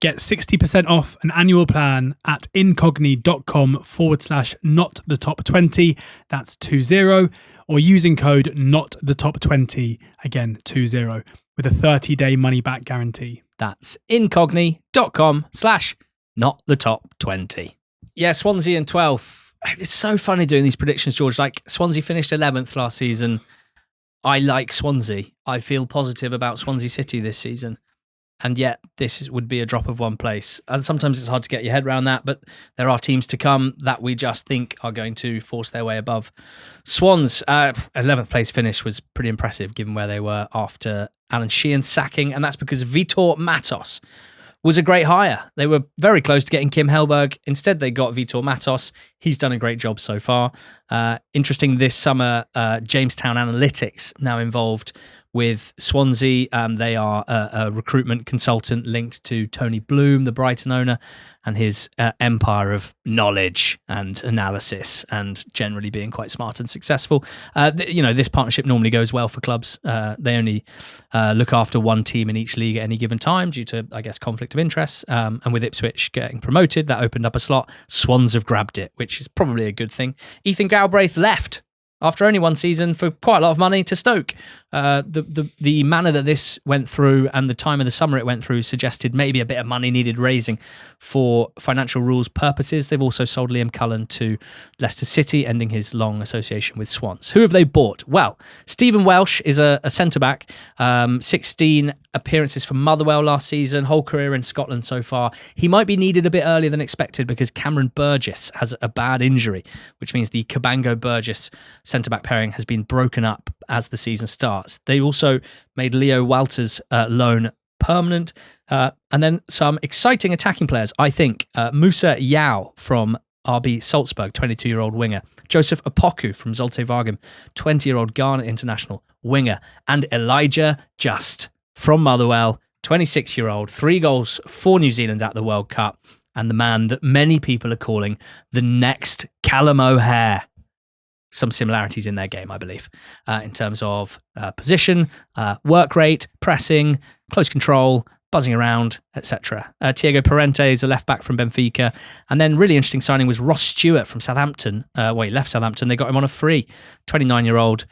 Get 60% off an annual plan at incogni.com/notthetop20. That's 20. Or using code notthetop20, again 20, with a 30-day money-back guarantee. That's incogni.com/notthetop20. Yeah, Swansea in 12th. It's so funny doing these predictions, George. Like, Swansea finished 11th last season. I like Swansea. I feel positive about Swansea City this season. And yet this would be a drop of one place. And sometimes it's hard to get your head around that, but there are teams to come that we just think are going to force their way above. Swans, 11th place finish was pretty impressive given where they were after Alan Sheehan's sacking, and that's because Vitor Matos was a great hire. They were very close to getting Kim Hellberg. Instead, they got Vitor Matos. He's done a great job so far. Interesting this summer, Jamestown Analytics now involved with Swansea. They are a recruitment consultant linked to Tony Bloom, the Brighton owner, and his empire of knowledge and analysis and generally being quite smart and successful. This partnership normally goes well for clubs. They only look after one team in each league at any given time due to, I guess, conflict of interest. And with Ipswich getting promoted, that opened up a slot. Swans have grabbed it, which is probably a good thing. Ethan Galbraith left after only one season for quite a lot of money to Stoke. The manner that this went through and the time of the summer it went through suggested maybe a bit of money needed raising for financial rules purposes. They've also sold Liam Cullen to Leicester City, ending his long association with Swans. Who have they bought? Well, Stephen Welsh is a centre-back, 16 appearances for Motherwell last season, whole career in Scotland so far. He might be needed a bit earlier than expected because Cameron Burgess has a bad injury, which means the Cabango-Burgess centre-back pairing has been broken up as the season starts. They also made Leo Walters' loan permanent. And then some exciting attacking players, I think. Musa Yao from RB Salzburg, 22-year-old winger. Joseph Opoku from Zulte Waregem, 20-year-old Ghana international winger. And Elijah Just from Motherwell, 26-year-old, 3 goals for New Zealand at the World Cup. And the man that many people are calling the next Callum O'Hare. Some similarities in their game, I believe, in terms of position, work rate, pressing, close control, buzzing around, etc. Thiago Parente is a left-back from Benfica. And then really interesting signing was Ross Stewart from Southampton. He left Southampton. They got him on a free. 29-year-old.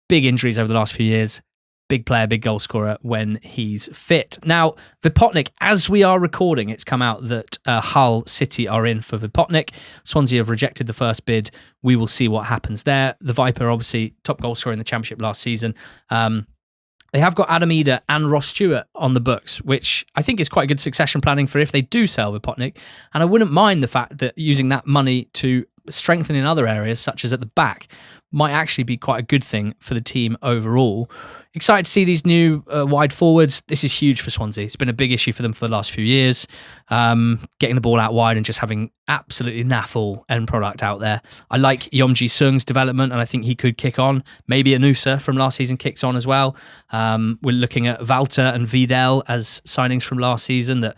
Big injuries over the last few years. Big player, big goal scorer when he's fit. Now, Vipotnik, as we are recording, it's come out that Hull City are in for Vipotnik. Swansea have rejected the first bid. We will see what happens there. The Viper, obviously, top goal scorer in the Championship last season. They have got Adam Eder and Ross Stewart on the books, which I think is quite good succession planning for if they do sell Vipotnik. And I wouldn't mind the fact that using that money to strengthen in other areas, such as at the back, might actually be quite a good thing for the team overall. Excited to see these new wide forwards. This is huge for Swansea. It's been a big issue for them for the last few years. Getting the ball out wide and just having absolutely naffle end product out there. I like Yomji Sung's development and I think he could kick on. Maybe Anusa from last season kicks on as well. We're looking at Walter and Vidal as signings from last season that,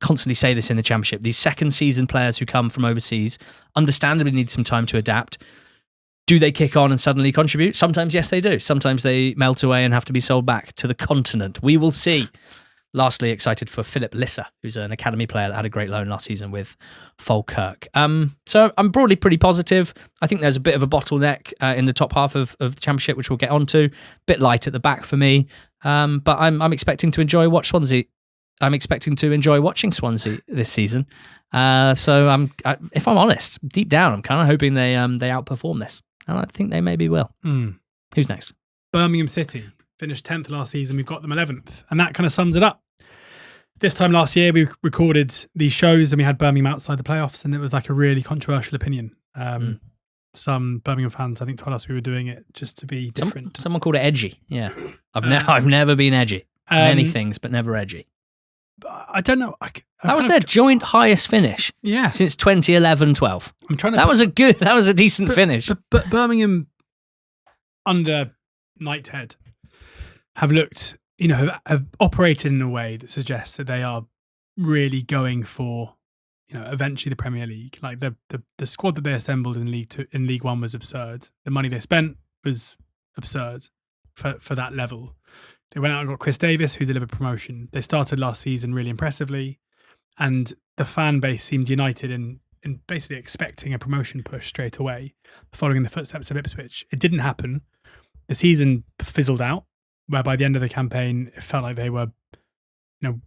constantly say this in the Championship. These second season players who come from overseas understandably need some time to adapt. Do they kick on and suddenly contribute? Sometimes, yes, they do. Sometimes they melt away and have to be sold back to the continent. We will see. Lastly, excited for Philip Lisser, who's an academy player that had a great loan last season with Falkirk. So I'm broadly pretty positive. I think there's a bit of a bottleneck in the top half of the Championship, which we'll get onto. Bit light at the back for me. But I'm expecting to enjoy watching Swansea this season. So if I'm honest, deep down, I'm kind of hoping they outperform this. And I think they maybe will. Who's next? Birmingham City finished 10th last season. We've got them 11th. And that kind of sums it up. This time last year, we recorded these shows and we had Birmingham outside the playoffs, and it was like a really controversial opinion. Some Birmingham fans, I think, told us we were doing it just to be different. Someone called it edgy. Yeah. I've never been edgy. Many things, but never edgy. I don't know. That was their joint highest finish. Yeah. Since 2011-12. That was a decent finish. But Birmingham under Knighthead have looked, have operated in a way that suggests that they are really going for, eventually the Premier League. Like the squad that they assembled in League One was absurd. The money they spent was absurd for that level. They went out and got Chris Davis, who delivered promotion. They started last season really impressively, and the fan base seemed united in basically expecting a promotion push straight away, following in the footsteps of Ipswich. It didn't happen. The season fizzled out, where by the end of the campaign, it felt like they were,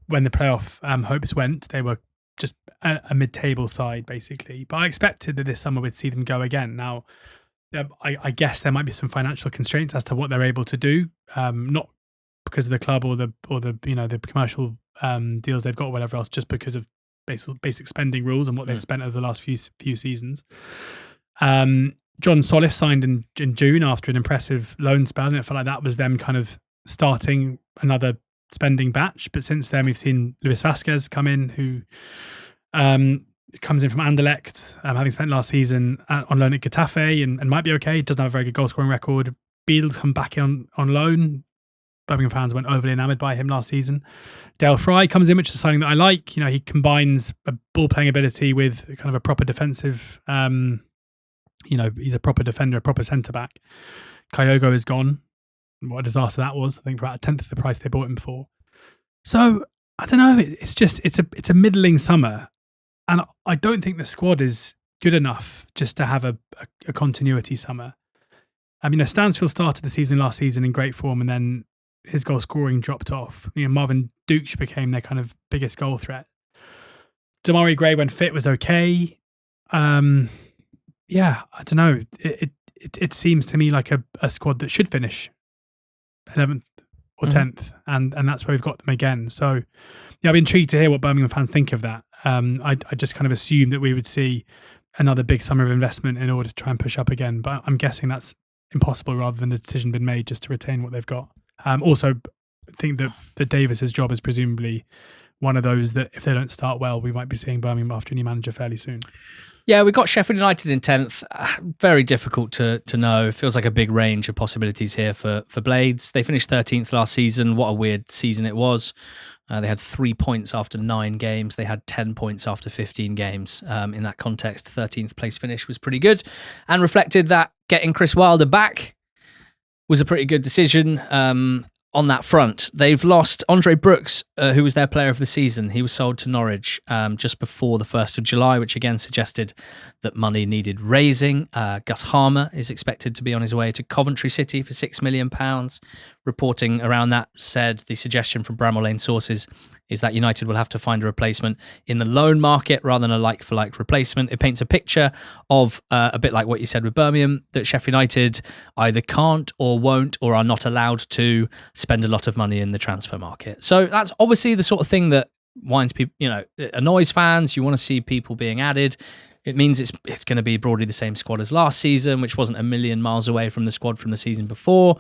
when the playoff hopes went, they were just a mid-table side, basically. But I expected that this summer we'd see them go again. Now, I guess there might be some financial constraints as to what they're able to do, not because of the club or the the commercial deals they've got or whatever else, just because of basic spending rules and what they've spent over the last few seasons. John Solis signed in June after an impressive loan spell, and it felt like that was them kind of starting another spending batch. But since then, we've seen Luis Vasquez come in, who comes in from Anderlecht, having spent last season on loan at Getafe and might be okay. He doesn't have a very good goal scoring record. Beale's come back in on loan. Birmingham fans weren't overly enamoured by him last season. Dale Fry comes in, which is something that I like. You know, he combines a ball playing ability with kind of a proper defensive. You know, he's a proper defender, a proper centre back. Kyogo is gone. What a disaster that was. I think for about a tenth of the price they bought him for. So I don't know. It's a middling summer. And I don't think the squad is good enough just to have a continuity summer. I mean, Stansfield started the season last season in great form, and then his goal scoring dropped off. You know, Marvin Dukes became their kind of biggest goal threat. Damari Gray, when fit, was okay. Yeah, I don't know. It seems to me like a squad that should finish 11th or 10th, and that's where we've got them again. So, yeah, I'm intrigued to hear what Birmingham fans think of that. I just kind of assumed that we would see another big summer of investment in order to try and push up again, but I'm guessing that's impossible rather than a decision been made just to retain what they've got. Also, I think that Davis's job is presumably one of those that if they don't start well, we might be seeing Birmingham after a new manager fairly soon. Yeah, we got Sheffield United in 10th. Very difficult to know. Feels like a big range of possibilities here for Blades. They finished 13th last season. What a weird season it was. They had 3 points after 9 games. They had 10 points after 15 games. In that context, 13th place finish was pretty good and reflected that getting Chris Wilder back was a pretty good decision. On that front, they've lost Andre Brooks, who was their player of the season. He was sold to Norwich just before the 1st of July, which again suggested that money needed raising. Gus Harmer is expected to be on his way to Coventry City for £6 million. Reporting around that said the suggestion from Bramall Lane sources is that United will have to find a replacement in the loan market rather than a like-for-like replacement. It paints a picture of, a bit like what you said with Birmingham, that Sheffield United either can't or won't or are not allowed to spend a lot of money in the transfer market. So that's obviously the sort of thing that winds people, it annoys fans. You want to see people being added. It means it's going to be broadly the same squad as last season, which wasn't a million miles away from the squad from the season before.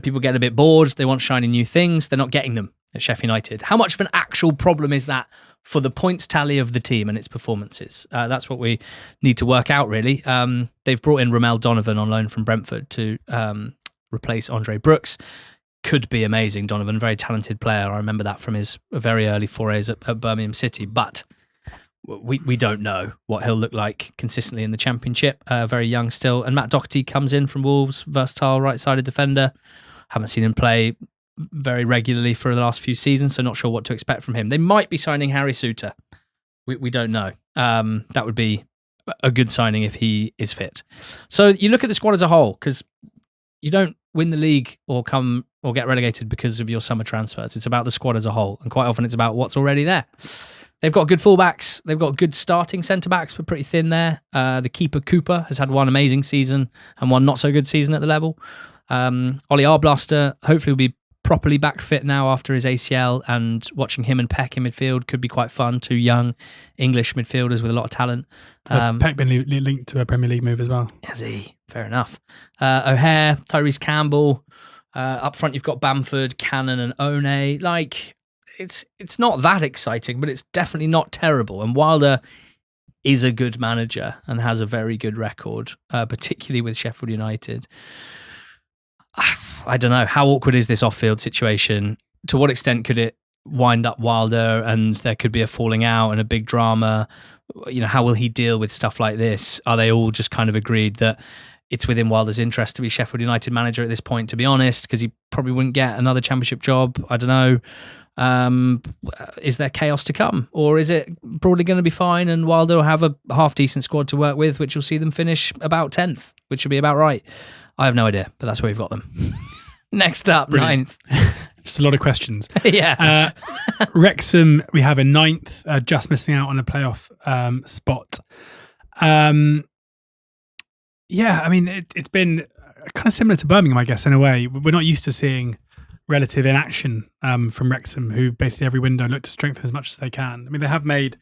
People get a bit bored. They want shiny new things. They're not getting them at Sheffield United. How much of an actual problem is that for the points tally of the team and its performances? That's what we need to work out, really. They've brought in Ramel Donovan on loan from Brentford to replace Andre Brooks. Could be amazing, Donovan, very talented player. I remember that from his very early forays at Birmingham City, but we don't know what he'll look like consistently in the Championship. Very young still. And Matt Doherty comes in from Wolves, versatile right-sided defender. Haven't seen him play very regularly for the last few seasons, so not sure what to expect from him. They might be signing Harry Souttar. We don't know. That would be a good signing if he is fit. So you look at the squad as a whole, because you don't win the league or get relegated because of your summer transfers. It's about the squad as a whole, and quite often it's about what's already there. They've got good fullbacks. They've got good starting centre-backs, but pretty thin there. The keeper, Cooper, has had one amazing season and one not-so-good season at the level. Ollie Arblaster hopefully will be properly back fit now after his ACL, and watching him and Peck in midfield could be quite fun. 2 young English midfielders with a lot of talent. Peck been linked to a Premier League move as well. Has he? Fair enough. O'Hare, Tyrese Campbell. Up front, you've got Bamford, Cannon and One. It's not that exciting, but it's definitely not terrible. And Wilder is a good manager and has a very good record, particularly with Sheffield United. I don't know. How awkward is this off-field situation? To what extent could it wind up Wilder and there could be a falling out and a big drama? How will he deal with stuff like this? Are they all just kind of agreed that it's within Wilder's interest to be Sheffield United manager at this point, to be honest, because he probably wouldn't get another Championship job? I don't know. Is there chaos to come, or is it broadly going to be fine and Wilder will have a half decent squad to work with, which will see them finish about 10th, which will be about right? I have no idea, but that's where we've got them. Next up, Brilliant. 9th. Just a lot of questions. Yeah. Wrexham we have in 9th, just missing out on a playoff spot. Yeah, I mean, it's been kind of similar to Birmingham, I guess, in a way. We're not used to seeing relative inaction from Wrexham, who basically every window look to strengthen as much as they can. I mean, they have made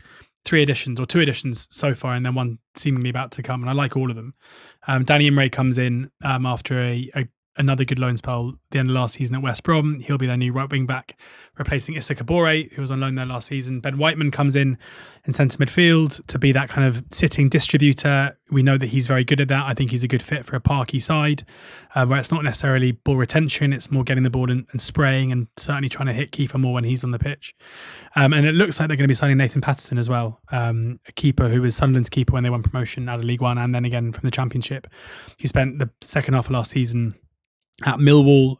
2 additions so far, and then one seemingly about to come, and I like all of them. Danny Imre comes in after a another good loan spell at the end of last season at West Brom. He'll be their new right wing back, replacing Issa Kabore, who was on loan there last season. Ben Whiteman comes in centre midfield to be that kind of sitting distributor. We know that he's very good at that. I think he's a good fit for a Parky side, where it's not necessarily ball retention, it's more getting the ball and spraying, and certainly trying to hit Kiefer more when he's on the pitch. And it looks like they're going to be signing Nathan Patterson as well, a keeper who was Sunderland's keeper when they won promotion out of League One and then again from the Championship. He spent the second half of last season at Millwall.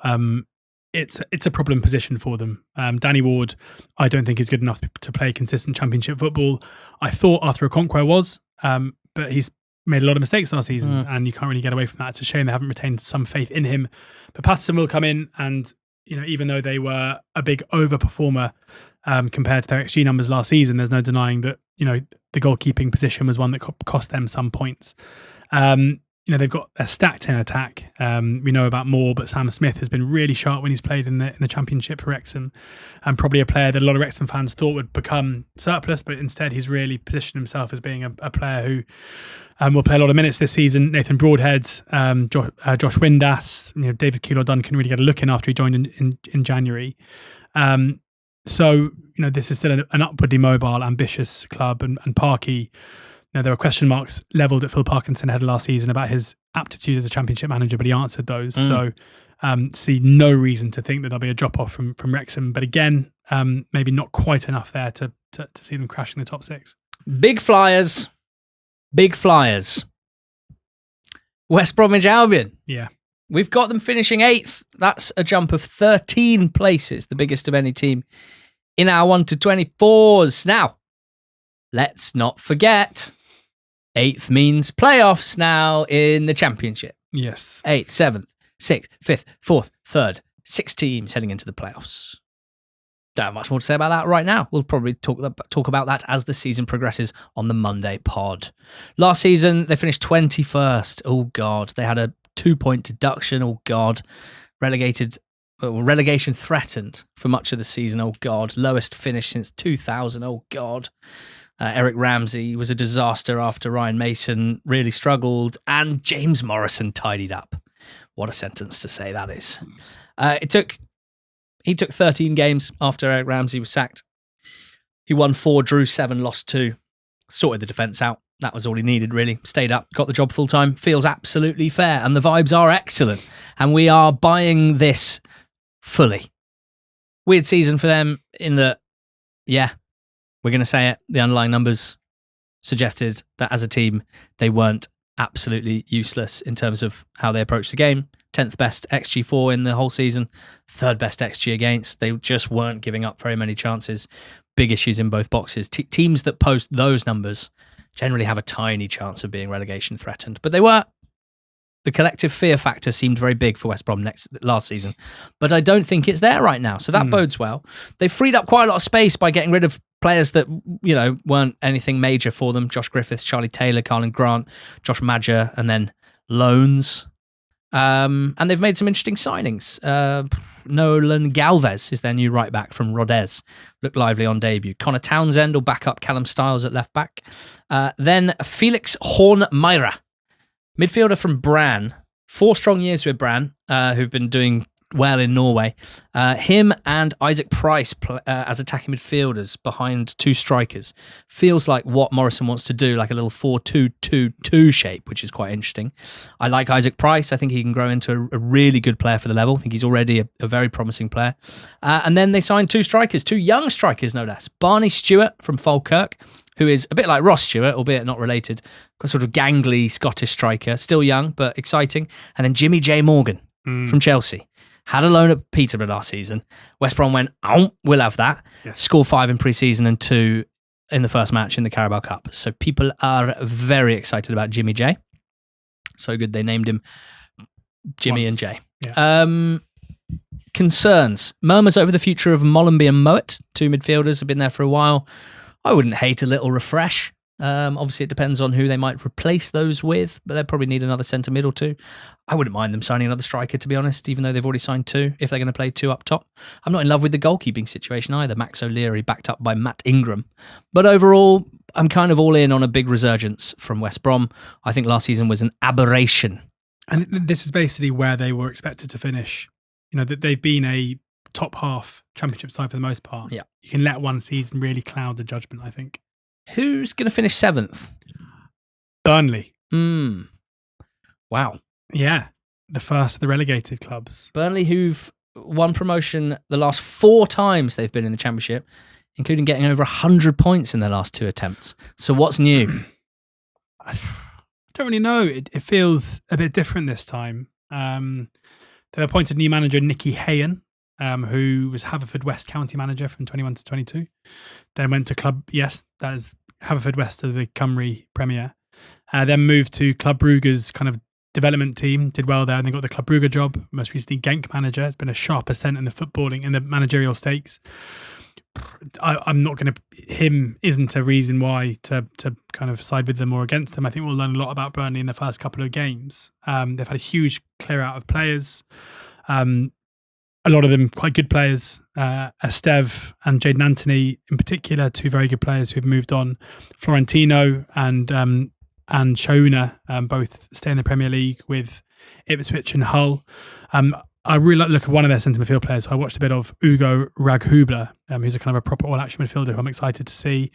It's a problem position for them. Danny Ward, I don't think is good enough to play consistent Championship football. I thought Arthur Okonkwo was, but he's made a lot of mistakes last season, and you can't really get away from that. It's a shame they haven't retained some faith in him. But Patterson will come in, and even though they were a big overperformer compared to their XG numbers last season, there's no denying that the goalkeeping position was one that cost them some points. They've got a stacked in attack. We know about Moore, but Sam Smith has been really sharp when he's played in the Championship for Wrexham, and probably a player that a lot of Wrexham fans thought would become surplus, but instead he's really positioned himself as being a player who will play a lot of minutes this season. Nathan Broadhead, Josh Windass, David Keeler-Dunn couldn't really get a look in after he joined in January. So this is still an upwardly mobile, ambitious club, and Parky. There were question marks levelled at Phil Parkinson ahead of last season about his aptitude as a Championship manager, but he answered those. So see no reason to think that there'll be a drop-off from Wrexham. But again, maybe not quite enough there to see them crash in the top six. Big Flyers. West Bromwich Albion. Yeah. We've got them finishing 8th. That's a jump of 13 places, the biggest of any team in our 1 to 24s. Now, let's not forget, 8th means playoffs now in the Championship. Yes. 8th, 7th, 6th, 5th, 4th, 3rd. 6 teams heading into the playoffs. Don't have much more to say about that right now. We'll probably talk about that as the season progresses on the Monday pod. Last season, they finished 21st. Oh, God. They had a 2-point deduction. Oh, God. Relegation threatened for much of the season. Oh, God. Lowest finish since 2000. Oh, God. Eric Ramsey was a disaster after Ryan Mason really struggled, and James Morrison tidied up. What a sentence to say that is. He took 13 games after Eric Ramsey was sacked. He won 4, drew 7, lost 2. Sorted the defence out. That was all he needed, really. Stayed up, got the job full-time. Feels absolutely fair, and the vibes are excellent. And we are buying this fully. Weird season for them in that, we're going to say it, the underlying numbers suggested that as a team, they weren't absolutely useless in terms of how they approached the game. 10th best XG4 in the whole season, 3rd best XG against. They just weren't giving up very many chances. Big issues in both boxes. Teams that post those numbers generally have a tiny chance of being relegation threatened, but they were. The collective fear factor seemed very big for West Brom last season, but I don't think it's there right now. So that bodes well. They freed up quite a lot of space by getting rid of players that weren't anything major for them. Josh Griffiths, Charlie Taylor, Carlin Grant, Josh Madger, and then loans. And they've made some interesting signings. Nolan Galvez is their new right back from Rodez. Looked lively on debut. Connor Townsend will back up Callum Stiles at left back. Then Felix Horn-Myra, midfielder from Brann. 4 strong years with Brann, who've been doing well in Norway. Him and Isaac Price as attacking midfielders behind 2 strikers. Feels like what Morrison wants to do, like a little 4-2-2-2 shape, which is quite interesting. I like Isaac Price. I think he can grow into a really good player for the level. I think he's already a very promising player. And then they signed 2 strikers, 2 young strikers, no less. Barney Stewart from Falkirk, who is a bit like Ross Stewart, albeit not related. A sort of gangly Scottish striker, still young, but exciting. And then Jimmy J. Morgan from Chelsea. Had a loan at Peterborough last season. West Brom went, we'll have that. Yes. Scored 5 in pre-season and 2 in the first match in the Carabao Cup. So people are very excited about Jimmy J. So good they named him Jimmy and J. Yeah. Concerns. Murmurs over the future of Mollenby and Mowat. 2 midfielders have been there for a while. I wouldn't hate a little refresh. Obviously, it depends on who they might replace those with, but they'll probably need another centre mid or 2. I wouldn't mind them signing another striker, to be honest, even though they've already signed 2, if they're going to play 2 up top. I'm not in love with the goalkeeping situation either. Max O'Leary backed up by Matt Ingram. But overall, I'm kind of all in on a big resurgence from West Brom. I think last season was an aberration. And this is basically where they were expected to finish. That they've been a top half championship side for the most part. Yeah. You can let one season really cloud the judgment, I think. Who's going to finish 7th? Burnley. Wow. Yeah. The first of the relegated clubs. Burnley, who've won promotion the last 4 times they've been in the championship, including getting over 100 points in their last 2 attempts. So what's new? I don't really know. It feels a bit different this time. They've appointed new manager Nicky Hayen, who was Haverfordwest County manager from 21 to 22. Then went to that is Haverfordwest of the Cymru Premier. Then moved to Club Brugge's kind of development team, did well there, and then got the Club Brugge job. Most recently, Genk manager. It's been a sharp ascent in the footballing, in the managerial stakes. I'm not going to. Him isn't a reason why to kind of side with them or against them. I think we'll learn a lot about Burnley in the first couple of games. They've had a huge clear out of players. A lot of them quite good players. Esteve and Jayden Anthony, in particular, 2 very good players who've moved on. Florentino and Shauna both stay in the Premier League with Ipswich and Hull. I really like the look of one of their centre midfield players. So I watched a bit of Ugo Raghubler, who's a kind of a proper all-action midfielder who I'm excited to see.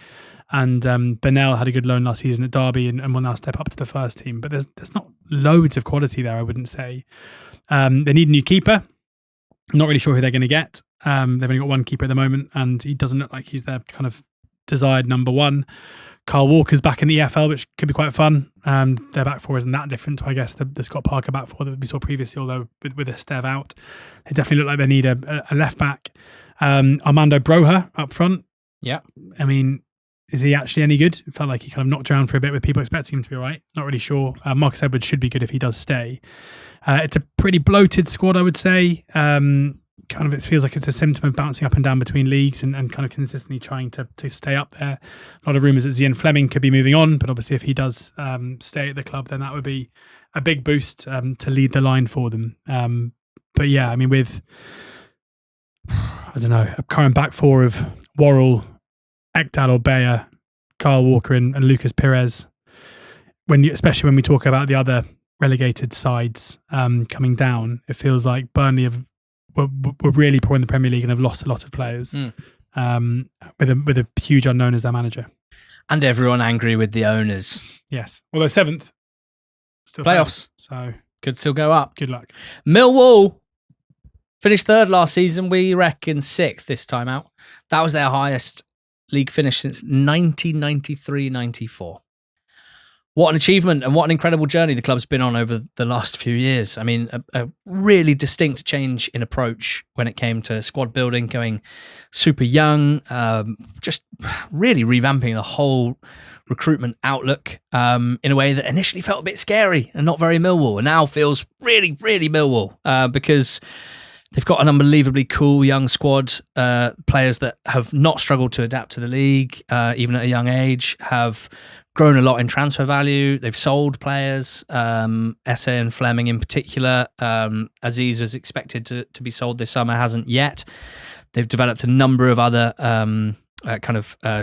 And Bernal had a good loan last season at Derby and will now step up to the first team. But there's not loads of quality there, I wouldn't say. They need a new keeper. Not really sure who they're going to get. They've only got one keeper at the moment, and he doesn't look like he's their kind of desired number one. Carl Walker's back in the EFL, which could be quite fun. Their back four isn't that different to, I guess, the Scott Parker back four that we saw previously, although with Esteve out. They definitely look like they need a left back. Armando Broja up front. Yeah. I mean, is he actually any good? It felt like he kind of knocked around for a bit with people expecting him to be all right. Not really sure. Marcus Edwards should be good if he does stay. It's a pretty bloated squad, I would say. Kind of, it feels like it's a symptom of bouncing up and down between leagues and kind of consistently trying to stay up there. A lot of rumours that Zian Fleming could be moving on, but obviously if he does stay at the club, then that would be a big boost to lead the line for them. But yeah, I mean, with, I don't know, a current back four of Worrell, Ekdal or Bayer, Carl Walker and Lucas Perez, especially when we talk about the other relegated sides coming down, it feels like Burnley were really poor in the Premier League and have lost a lot of players with a huge unknown as their manager. And everyone angry with the owners. Yes. Although 7th. Still Playoffs. So could still go up. Good luck. Millwall finished 3rd last season. We reckon 6th this time out. That was their highest league finish since 1993-94. What an achievement and what an incredible journey the club's been on over the last few years. I mean, a really distinct change in approach when it came to squad building, going super young, just really revamping the whole recruitment outlook in a way that initially felt a bit scary and not very Millwall, and now feels really, really Millwall because they've got an unbelievably cool young squad, players that have not struggled to adapt to the league, even at a young age, have grown a lot in transfer value. They've sold players, Esse and Fleming in particular. Aziz was expected to be sold this summer, hasn't yet. They've developed a number of other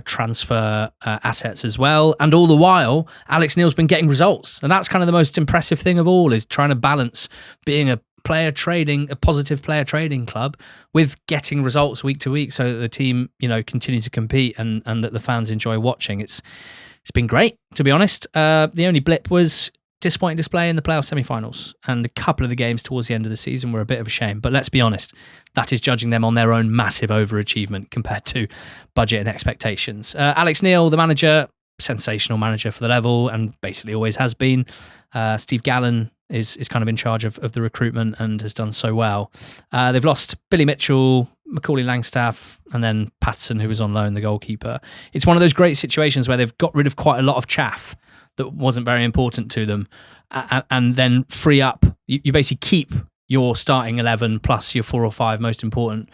transfer assets as well. And all the while, Alex Neil's been getting results. And that's kind of the most impressive thing of all, is trying to balance being a positive player trading club with getting results week to week so that the team, continue to compete and that the fans enjoy watching. It's been great, to be honest. The only blip was disappointing display in the playoff semi-finals, and a couple of the games towards the end of the season were a bit of a shame. But let's be honest, that is judging them on their own massive overachievement compared to budget and expectations. Alex Neil, the manager, sensational manager for the level, and basically always has been. Steve Gallen is kind of in charge of the recruitment and has done so well. They've lost Billy Mitchell, Macaulay Langstaff, and then Patterson, who was on loan, the goalkeeper. It's one of those great situations where they've got rid of quite a lot of chaff that wasn't very important to them, and then free up. You basically keep your starting 11 plus your 4 or 5 most important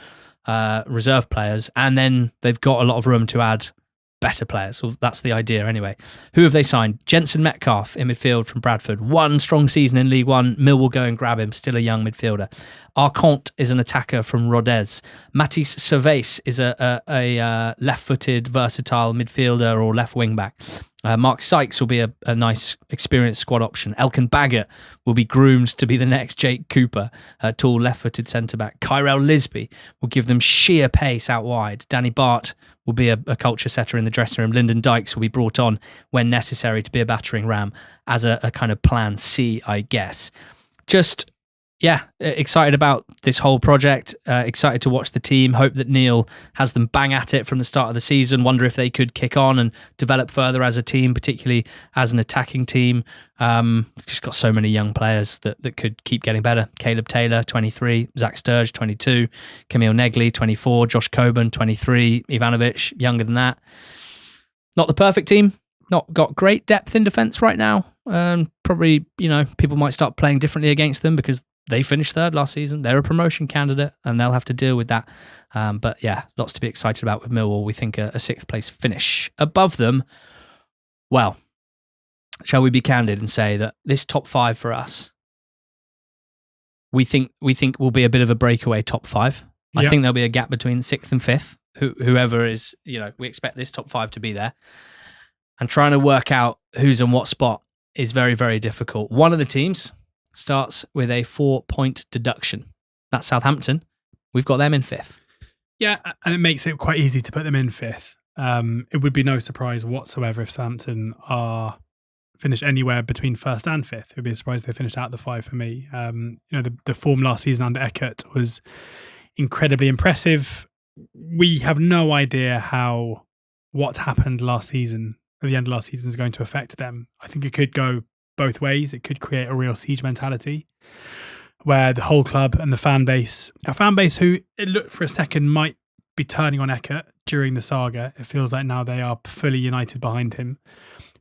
reserve players, and then they've got a lot of room to add better players. Well, that's the idea anyway. Who have they signed? Jensen Metcalf in midfield from Bradford. 1 strong season in League One. Millwall go and grab him. Still a young midfielder. Arcont is an attacker from Rodez. Mathis Servais is a left-footed, versatile midfielder or left wing-back. Mark Sykes will be a nice, experienced squad option. Elkin Baggett will be groomed to be the next Jake Cooper, tall left-footed centre-back. Kyrell Lisby will give them sheer pace out wide. Danny Bart will be a culture setter in the dressing room. Lyndon Dykes will be brought on when necessary to be a battering ram as a kind of plan C, I guess. Just, yeah, excited about this whole project. Excited to watch the team. Hope that Neil has them bang at it from the start of the season. Wonder if they could kick on and develop further as a team, particularly as an attacking team. Just got so many young players that could keep getting better. Caleb Taylor, 23. Zach Sturge, 22. Camille Negley, 24. Josh Coburn, 23. Ivanovic, younger than that. Not the perfect team. Not got great depth in defence right now. Probably, people might start playing differently against them because they finished third last season. They're a promotion candidate and they'll have to deal with that. But yeah, lots to be excited about with Millwall. We think a sixth place finish. Above them, well, shall we be candid and say that this top five for us, we think will be a bit of a breakaway top five. I think there'll be a gap between sixth and fifth. Whoever is, we expect this top five to be there. And trying to work out who's in what spot is very, very difficult. One of the teams starts with a 4-point deduction. That's Southampton. We've got them in fifth. Yeah, and it makes it quite easy to put them in fifth. It would be no surprise whatsoever if Southampton are finished anywhere between first and fifth. It would be a surprise if they finished out the five for me. The form last season under Eckert was incredibly impressive. We have no idea how what happened last season, at the end of last season, is going to affect them. I think it could go both ways. It could create a real siege mentality where the whole club and the fan base, a fan base who it looked for a second might be turning on Eckert during the saga. It feels like now they are fully united behind him.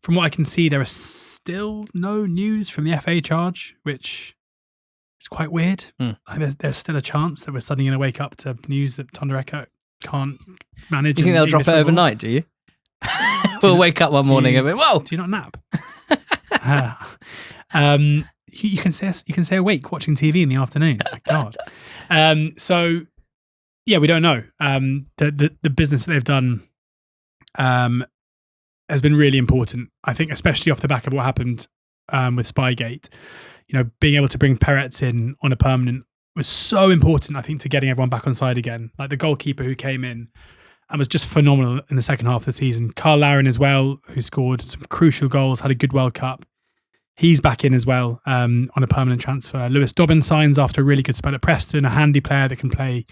From what I can see, there is still no news from the FA charge, which is quite weird. There's still a chance that we're suddenly going to wake up to news that Thunder Eckert can't manage. You think they'll drop it overnight, do you? We'll wake up one morning and be, whoa! Do you not nap? You can stay awake watching TV in the afternoon. My God. So yeah, we don't know. The business that they've done has been really important. I think, especially off the back of what happened with Spygate. Being able to bring Peretz in on a permanent was so important. I think to getting everyone back on side again. Like the goalkeeper who came in and was just phenomenal in the second half of the season. Carl Laren as well, who scored some crucial goals, had a good World Cup. He's back in as well on a permanent transfer. Lewis Dobbin signs after a really good spell at Preston, a handy player that can play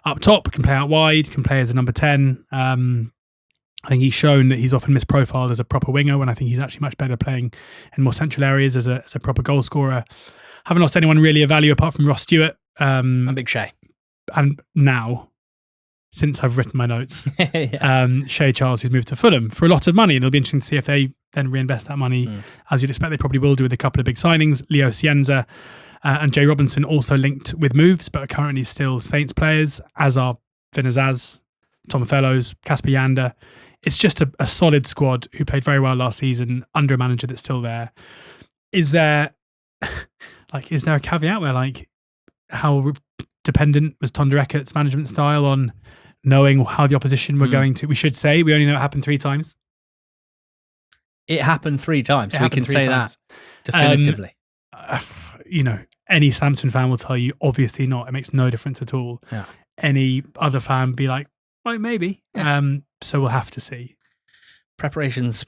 up top, can play out wide, can play as a number 10. I think he's shown that he's often misprofiled as a proper winger when I think he's actually much better playing in more central areas as a proper goal scorer. Haven't lost anyone really of value apart from Ross Stewart. And Big Shay. And now, since I've written my notes, Yeah. Shay Charles, who's moved to Fulham for a lot of money. And it'll be interesting to see if they then reinvest that money, as you'd expect they probably will do with a couple of big signings. Leo Cienza and Jay Robinson also linked with moves, but are currently still Saints players, as are Finn Azaz, Tom Fellows, Casper Yander. It's just a solid squad who played very well last season under a manager that's still there. Is there a caveat where how dependent was Thunder Eckert's management style on knowing how the opposition were going to? We should say we only know it happened 3 times. It happened 3 times. We can say that definitively. Any Southampton fan will tell you, obviously not. It makes no difference at all. Yeah. Any other fan be like, well, maybe. Yeah. So we'll have to see. Preparation's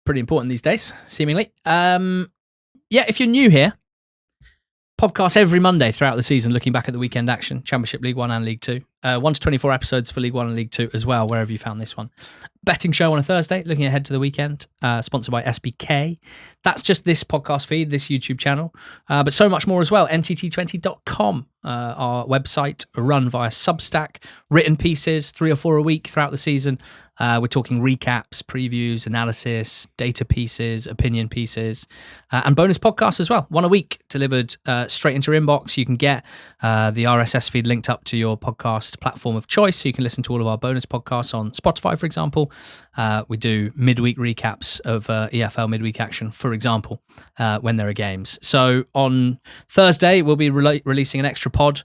pretty important these days, seemingly. If you're new here, podcast every Monday throughout the season, looking back at the weekend action, Championship, League 1 and League 2. 1 to 24 episodes for League 1 and League 2 as well, wherever you found this one. Betting show on a Thursday, looking ahead to the weekend, sponsored by SBK. That's just this podcast feed, this YouTube channel, but so much more as well. NTT20.com, our website, run via Substack, written pieces, 3 or 4 a week throughout the season. We're talking recaps, previews, analysis, data pieces, opinion pieces, and bonus podcasts as well. 1 a week delivered straight into your inbox. You can get the RSS feed linked up to your podcast platform of choice, so you can listen to all of our bonus podcasts on Spotify, for example. We do midweek recaps of EFL midweek action, for example, when there are games. So on Thursday, we'll be releasing an extra pod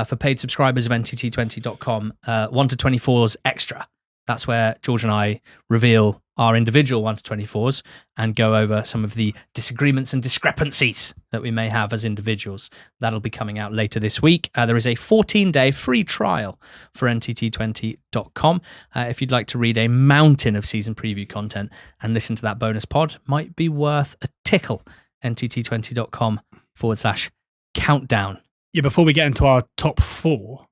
for paid subscribers of NTT20.com, 1 to 24's extra. That's where George and I reveal our individual 1 to 24s and go over some of the disagreements and discrepancies that we may have as individuals. That'll be coming out later this week. There is a 14-day free trial for ntt20.com. If you'd like to read a mountain of season preview content and listen to that bonus pod, might be worth a tickle. ntt20.com/countdown. Yeah, before we get into our top 4,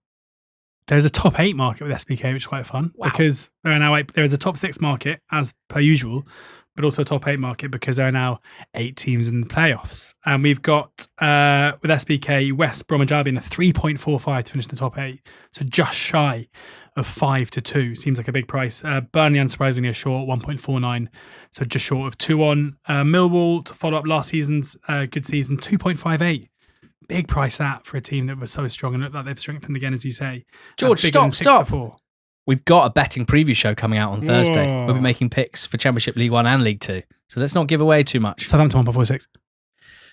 there's a top 8 market with SBK, which is quite fun because there are now there is a top 6 market as per usual, but also a top 8 market because there are now 8 teams in the playoffs. And we've got with SBK, West Bromwich Albion a 3.45 to finish the top 8, so just shy of 5-2. Seems like a big price. Burnley, unsurprisingly, a short 1.49, so just short of 2-1. Millwall to follow up last season's good season, 2.58. Big price that for a team that was so strong and looked like they've strengthened again, as you say. George, stop. We've got a betting preview show coming out on Thursday. Whoa. We'll be making picks for Championship, League One and League Two. So let's not give away too much. Southampton 1.46.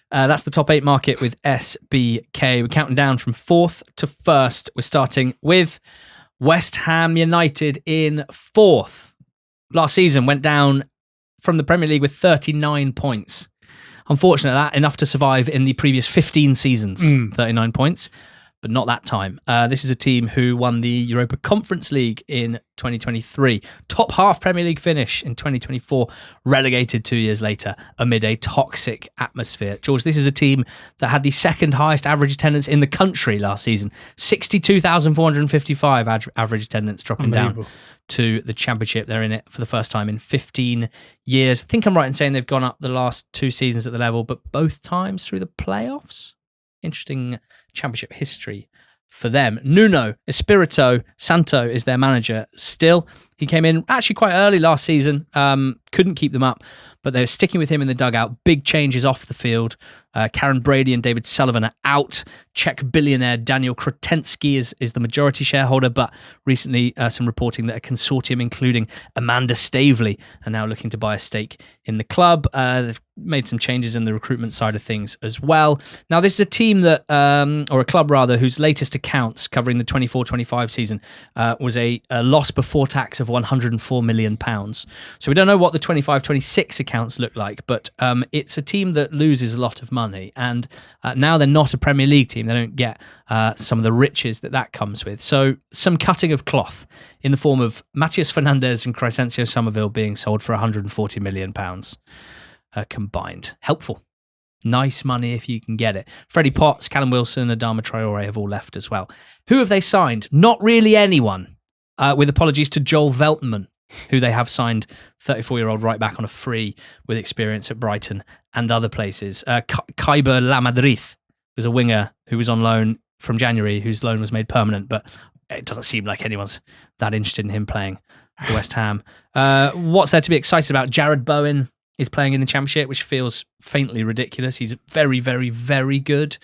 That's the top 8 market with SBK. We're counting down from 4th to 1st. We're starting with West Ham United in 4th. Last season went down from the Premier League with 39 points. Unfortunate that, enough to survive in the previous 15 seasons, 39 points, but not that time. This is a team who won the Europa Conference League in 2023, top half Premier League finish in 2024, relegated 2 years later amid a toxic atmosphere. George, this is a team that had the second highest average attendance in the country last season, 62,455 average attendance, dropping down to the Championship. They're in it for the first time in 15 years. I think I'm right in saying they've gone up the last 2 seasons at the level, but both times through the playoffs. Interesting Championship history for them. Nuno Espirito Santo is their manager still. He came in actually quite early last season, couldn't keep them up, but they're sticking with him in the dugout. Big changes off the field. Karen Brady and David Sullivan are out. Czech billionaire Daniel Krotensky is the majority shareholder, but recently some reporting that a consortium including Amanda Stavely are now looking to buy a stake in the club. They've made some changes in the recruitment side of things as well. Now, this is a team that, or a club rather, whose latest accounts covering the 24-25 season was a loss before tax of £104 million. So we don't know what the 25-26 accounts look like, but it's a team that loses a lot of money. And now they're not a Premier League team. They don't get some of the riches that comes with. So some cutting of cloth in the form of Matheus Fernandes and Crescencio Somerville being sold for £140 million combined. Helpful. Nice money if you can get it. Freddie Potts, Callum Wilson, Adama Traore have all left as well. Who have they signed? Not really anyone, with apologies to Joel Veltman, who they have signed, 34-year-old right back on a free with experience at Brighton and other places. Kaiber Lamadrid was a winger who was on loan from January, whose loan was made permanent, but it doesn't seem like anyone's that interested in him playing for West Ham. What's there to be excited about? Jared Bowen is playing in the Championship, which feels faintly ridiculous. He's very, very, very good.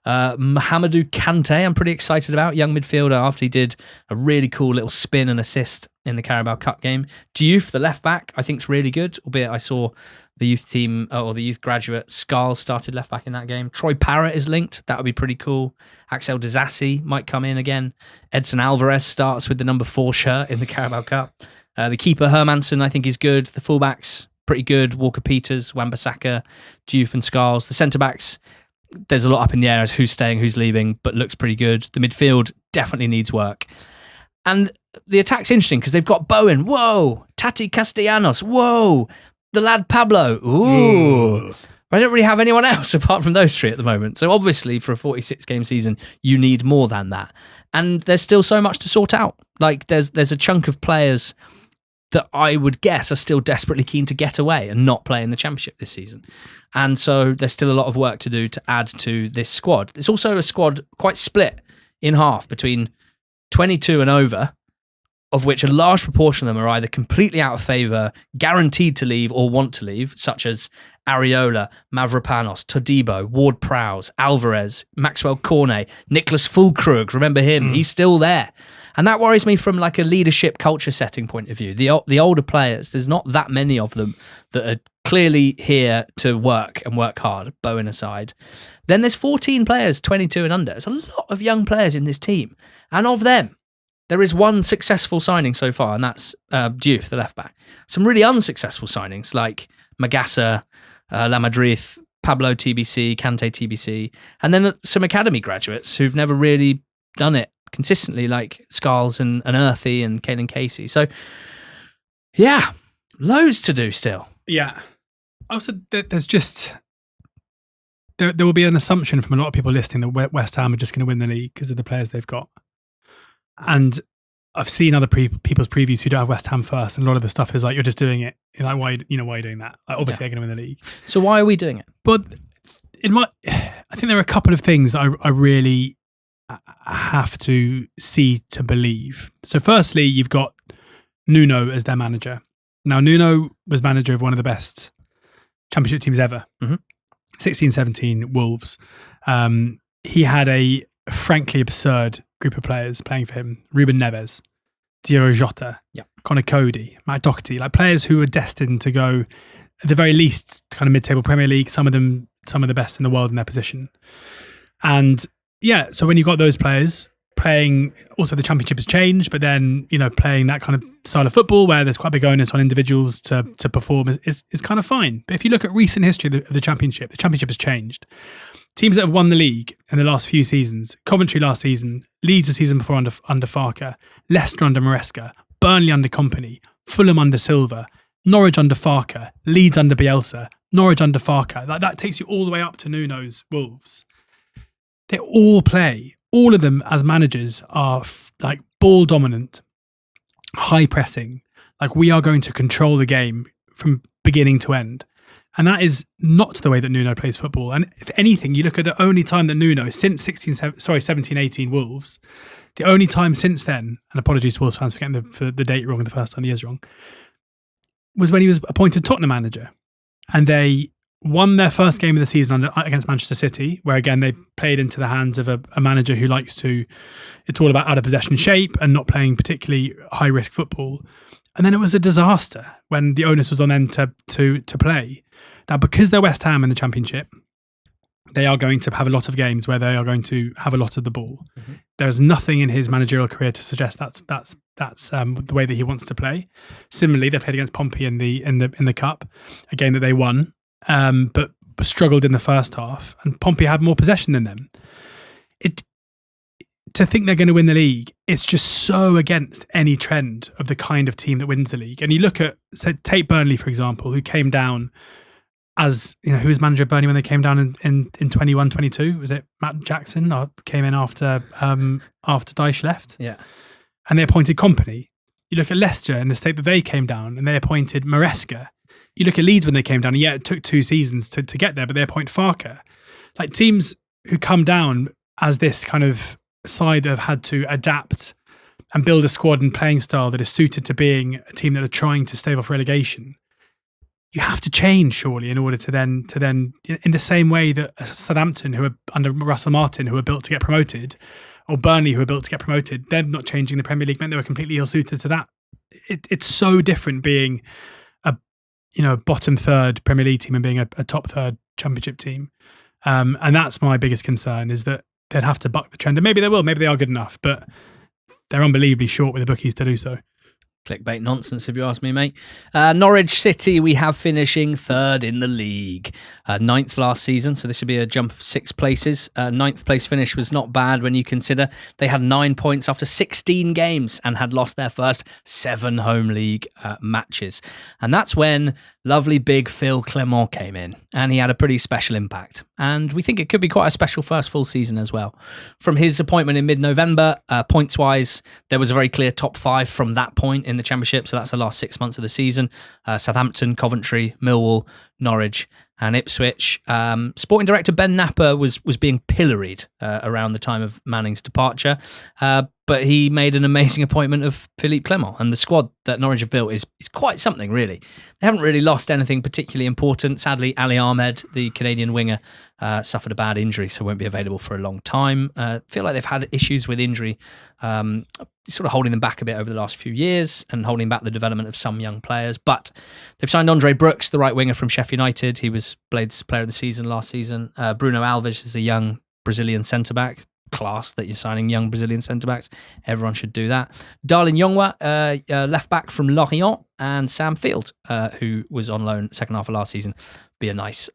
Mohamedou Kante, I'm pretty excited about, young midfielder, after he did a really cool little spin and assist in the Carabao Cup game. Diouf, the left back, I think is really good, albeit I saw the youth team or the youth graduate Scarles started left back in that game. Troy Parrott is linked. That would be pretty cool. Axel Disasi might come in again. Edson Alvarez starts with the number 4 shirt in the Carabao Cup. The keeper Hermansen, I think, is good. The fullbacks, pretty good. Walker Peters, Wan-Bissaka, Diouf and Scarles. The centre-backs, there's a lot up in the air as who's staying, who's leaving, but looks pretty good. The midfield definitely needs work. And the attack's interesting because they've got Bowen. Whoa. Tati Castellanos. Whoa. The lad Pablo. Ooh. I don't really have anyone else apart from those 3 at the moment. So obviously for a 46-game season, you need more than that. And there's still so much to sort out. Like there's a chunk of players that I would guess are still desperately keen to get away and not play in the Championship this season. And so there's still a lot of work to do to add to this squad. It's also a squad quite split in half between 22 and over, of which a large proportion of them are either completely out of favour, guaranteed to leave or want to leave, such as Areola, Mavropanos, Todibo, Ward-Prowse, Alvarez, Maxwell Cornet, Nicholas Fulkrug, remember him, he's still there. And that worries me from like a leadership culture setting point of view. The older players, there's not that many of them that are clearly here to work and work hard, Bowen aside. Then there's 14 players, 22 and under. There's a lot of young players in this team. And of them, There is one successful signing so far, and that's Diouf, the left back. Some really unsuccessful signings like Magassa, Lamadrid, Pablo TBC, Kante TBC, and then some academy graduates who've never really done it consistently, like Scarles and Earthy and Caelan Casey. So, yeah, loads to do still. Yeah. Also, there's just... There will be an assumption from a lot of people listening that West Ham are just going to win the league because of the players they've got. And I've seen other people's previews who don't have West Ham first, and a lot of the stuff is like, you're just doing it. You're like, why are you doing that? Like, obviously, they're going to win the league. So why are we doing it? But I think there are a couple of things that I really have to see to believe. So firstly, you've got Nuno as their manager. Now, Nuno was manager of one of the best championship teams ever. 16-17 Wolves. He had a frankly absurd group of players playing for him. Ruben Neves, Diogo Jota, Conor Cody, Matt Doherty, like players who were destined to go at the very least kind of mid-table Premier League, some of them some of the best in the world in their position. And yeah, so when you got those players playing, also the championship has changed, but then, playing that kind of style of football where there's quite a big onus on individuals to perform is kind of fine. But if you look at recent history of the championship has changed. Teams that have won the league in the last few seasons: Coventry last season, Leeds the season before under Farke, Leicester under Maresca, Burnley under Kompany, Fulham under Silva, Norwich under Farke, Leeds under Bielsa, Norwich under Farke. Like, that takes you all the way up to Nuno's Wolves. They all play. All of them as managers are like ball dominant, high pressing. Like, we are going to control the game from beginning to end. And that is not the way that Nuno plays football. And if anything, you look at the only time that Nuno, since 17-18 Wolves, the only time since then, and apologies to Wolves fans for getting the date wrong the first time, the year's wrong, was when he was appointed Tottenham manager. And they won their first game of the season against Manchester City, where again they played into the hands of a manager who likes to, it's all about out of possession shape and not playing particularly high risk football. And then it was a disaster when the onus was on them to play. Now, because they're West Ham in the Championship, they are going to have a lot of games where they are going to have a lot of the ball. Mm-hmm. There is nothing in his managerial career to suggest that's the way that he wants to play. Similarly, they played against Pompey in the cup, a game that they won, but struggled in the first half, and Pompey had more possession than them. To think they're going to win the league, it's just so against any trend of the kind of team that wins the league. And you look at, so take Burnley, for example, who came down as, who was manager of Burnley when they came down in 21-22? Was it Matt Jackson, or came in after Dyche left? Yeah. And they appointed Kompany. You look at Leicester in the state that they came down, and they appointed Maresca. You look at Leeds when they came down, and yeah, it took 2 seasons to get there, but they appoint Farke. Like, teams who come down as this kind of side that have had to adapt and build a squad and playing style that is suited to being a team that are trying to stave off relegation, you have to change surely in order to then in the same way that Southampton, who are under Russell Martin, who are built to get promoted, or Burnley, who are built to get promoted, them not changing the Premier League meant they were completely ill-suited to that. It's so different being a bottom third Premier League team and being a top third Championship team. And that's my biggest concern, is that they'd have to buck the trend. And maybe they will, maybe they are good enough, but they're unbelievably short with the bookies to do so. Clickbait nonsense, if you ask me, mate. Norwich City, we have finishing 3rd in the league. 9th last season, so this would be a jump of 6 places. 9th place finish was not bad when you consider they had 9 points after 16 games and had lost their first 7 home league matches. And that's when lovely big Phil Clement came in, and he had a pretty special impact. And we think it could be quite a special first full season as well. From his appointment in mid-November, points-wise, there was a very clear top 5 from that point in the Championship, so that's the last 6 months of the season. Southampton, Coventry, Millwall, Norwich and Ipswich. Sporting director Ben Napper was being pilloried around the time of Manning's departure, but he made an amazing appointment of Philippe Clement, and the squad that Norwich have built is quite something, really. They haven't really lost anything particularly important. Sadly, Ali Ahmed, the Canadian winger, suffered a bad injury, so won't be available for a long time. Feel like they've had issues with injury, sort of holding them back a bit over the last few years and holding back the development of some young players. But they've signed Andre Brooks, the right winger from Sheffield United. He was Blades Player of the Season last season. Bruno Alves is a young Brazilian centre-back. class that you're signing young Brazilian centre-backs. Everyone should do that. Darlin Yongwa, left-back from Lorient, and Sam Field, who was on loan second half of last season. Be a nice,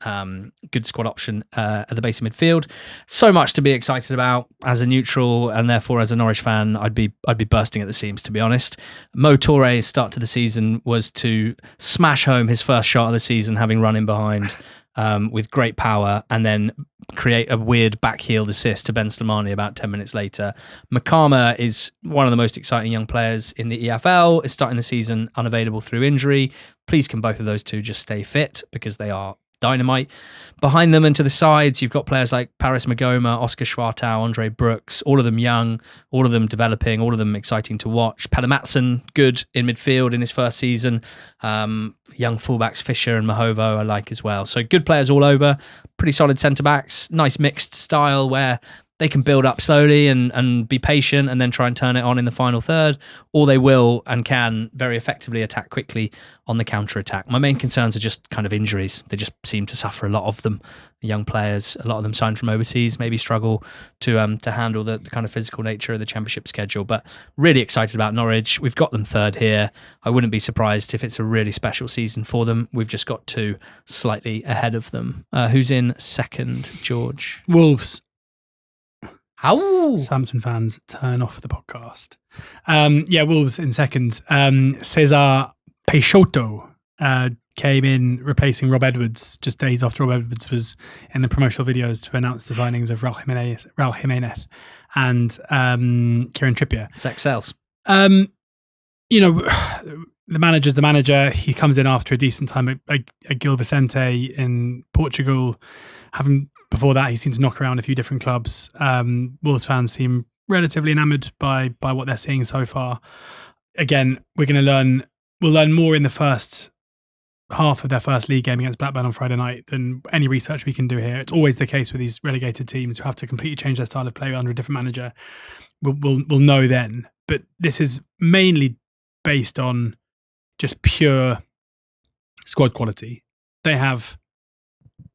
good squad option at the base of midfield. So much to be excited about as a neutral, and therefore as a Norwich fan, I'd be bursting at the seams, to be honest. Mo Touré's start to the season was to smash home his first shot of the season, having run in behind with great power, and then create a weird backheeled assist to Ben Slimani about 10 minutes later. Makama is one of the most exciting young players in the EFL, is starting the season unavailable through injury. Please can both of those two just stay fit, because they are dynamite. Behind them and to the sides, you've got players like Paris Magoma, Oscar Schwartau, Andre Brooks, all of them young, all of them developing, all of them exciting to watch. Pelle Matson, good in midfield in his first season. Young fullbacks Fisher and Mahovo I like as well. So good players all over, pretty solid centre-backs, nice mixed style where they can build up slowly and be patient and then try and turn it on in the final third, or they will and can very effectively attack quickly on the counter-attack. My main concerns are just kind of injuries. They just seem to suffer a lot of them. Young players, a lot of them signed from overseas, maybe struggle to handle the kind of physical nature of the Championship schedule. But really excited about Norwich. We've got them third here. I wouldn't be surprised if it's a really special season for them. We've just got two slightly ahead of them. Who's in second, George? Wolves. How? Samson fans, turn off the podcast. Wolves in second. Cesar Peixoto came in replacing Rob Edwards just days after Rob Edwards was in the promotional videos to announce the signings of Raul Jimenez and Kieran Trippier. Sex sells. The manager's the manager. He comes in after a decent time at Gil Vicente in Portugal. Before that, he seemed to knock around a few different clubs. Wolves fans seem relatively enamoured by what they're seeing so far. Again, we'll learn more in the first half of their first league game against Blackburn on Friday night than any research we can do here. It's always the case with these relegated teams who have to completely change their style of play under a different manager. We'll know then. But this is mainly based on just pure squad quality. They have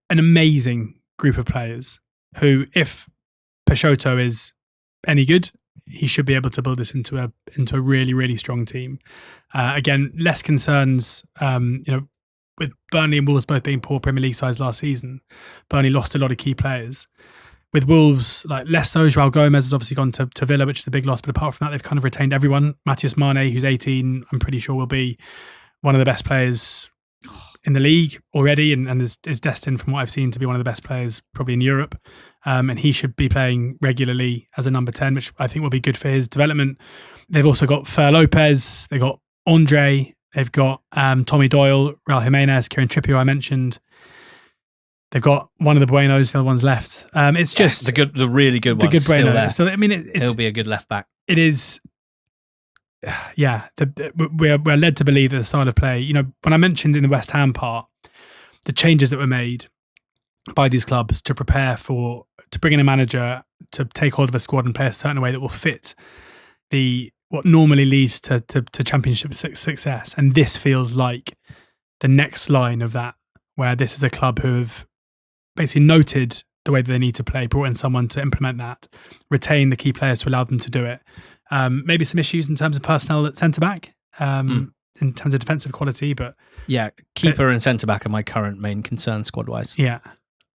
an amazing group of players who, if Peixoto is any good, he should be able to build this into a really, really strong team. Again, less concerns, with Burnley and Wolves both being poor Premier League sides last season. Burnley lost a lot of key players. With Wolves, less so, João Gomez has obviously gone to Villa, which is a big loss, but apart from that, they've kind of retained everyone. Matheus Mane, who's 18, I'm pretty sure will be one of the best players in the league already, and is destined, from what I've seen, to be one of the best players probably in Europe. And he should be playing regularly as a number 10, which I think will be good for his development. They've also got Fer Lopez, they've got Andre, they've got Tommy Doyle, Raul Jimenez, Kieran Trippier I mentioned. They've got one of the Buenos, the other one's left. It's just the really good ones. The good still Bueno. there. So I mean, it'll be a good left back. It is. Yeah, we're led to believe that the style of play. When I mentioned in the West Ham part, the changes that were made by these clubs to prepare to bring in a manager to take hold of a squad and play a certain way that will fit what normally leads to Championship success, and this feels like the next line of that, where this is a club who have basically noted the way that they need to play, brought in someone to implement that, retain the key players to allow them to do it. Maybe some issues in terms of personnel at centre-back, in terms of defensive quality, but... Yeah, keeper and centre-back are my current main concern squad-wise. Yeah.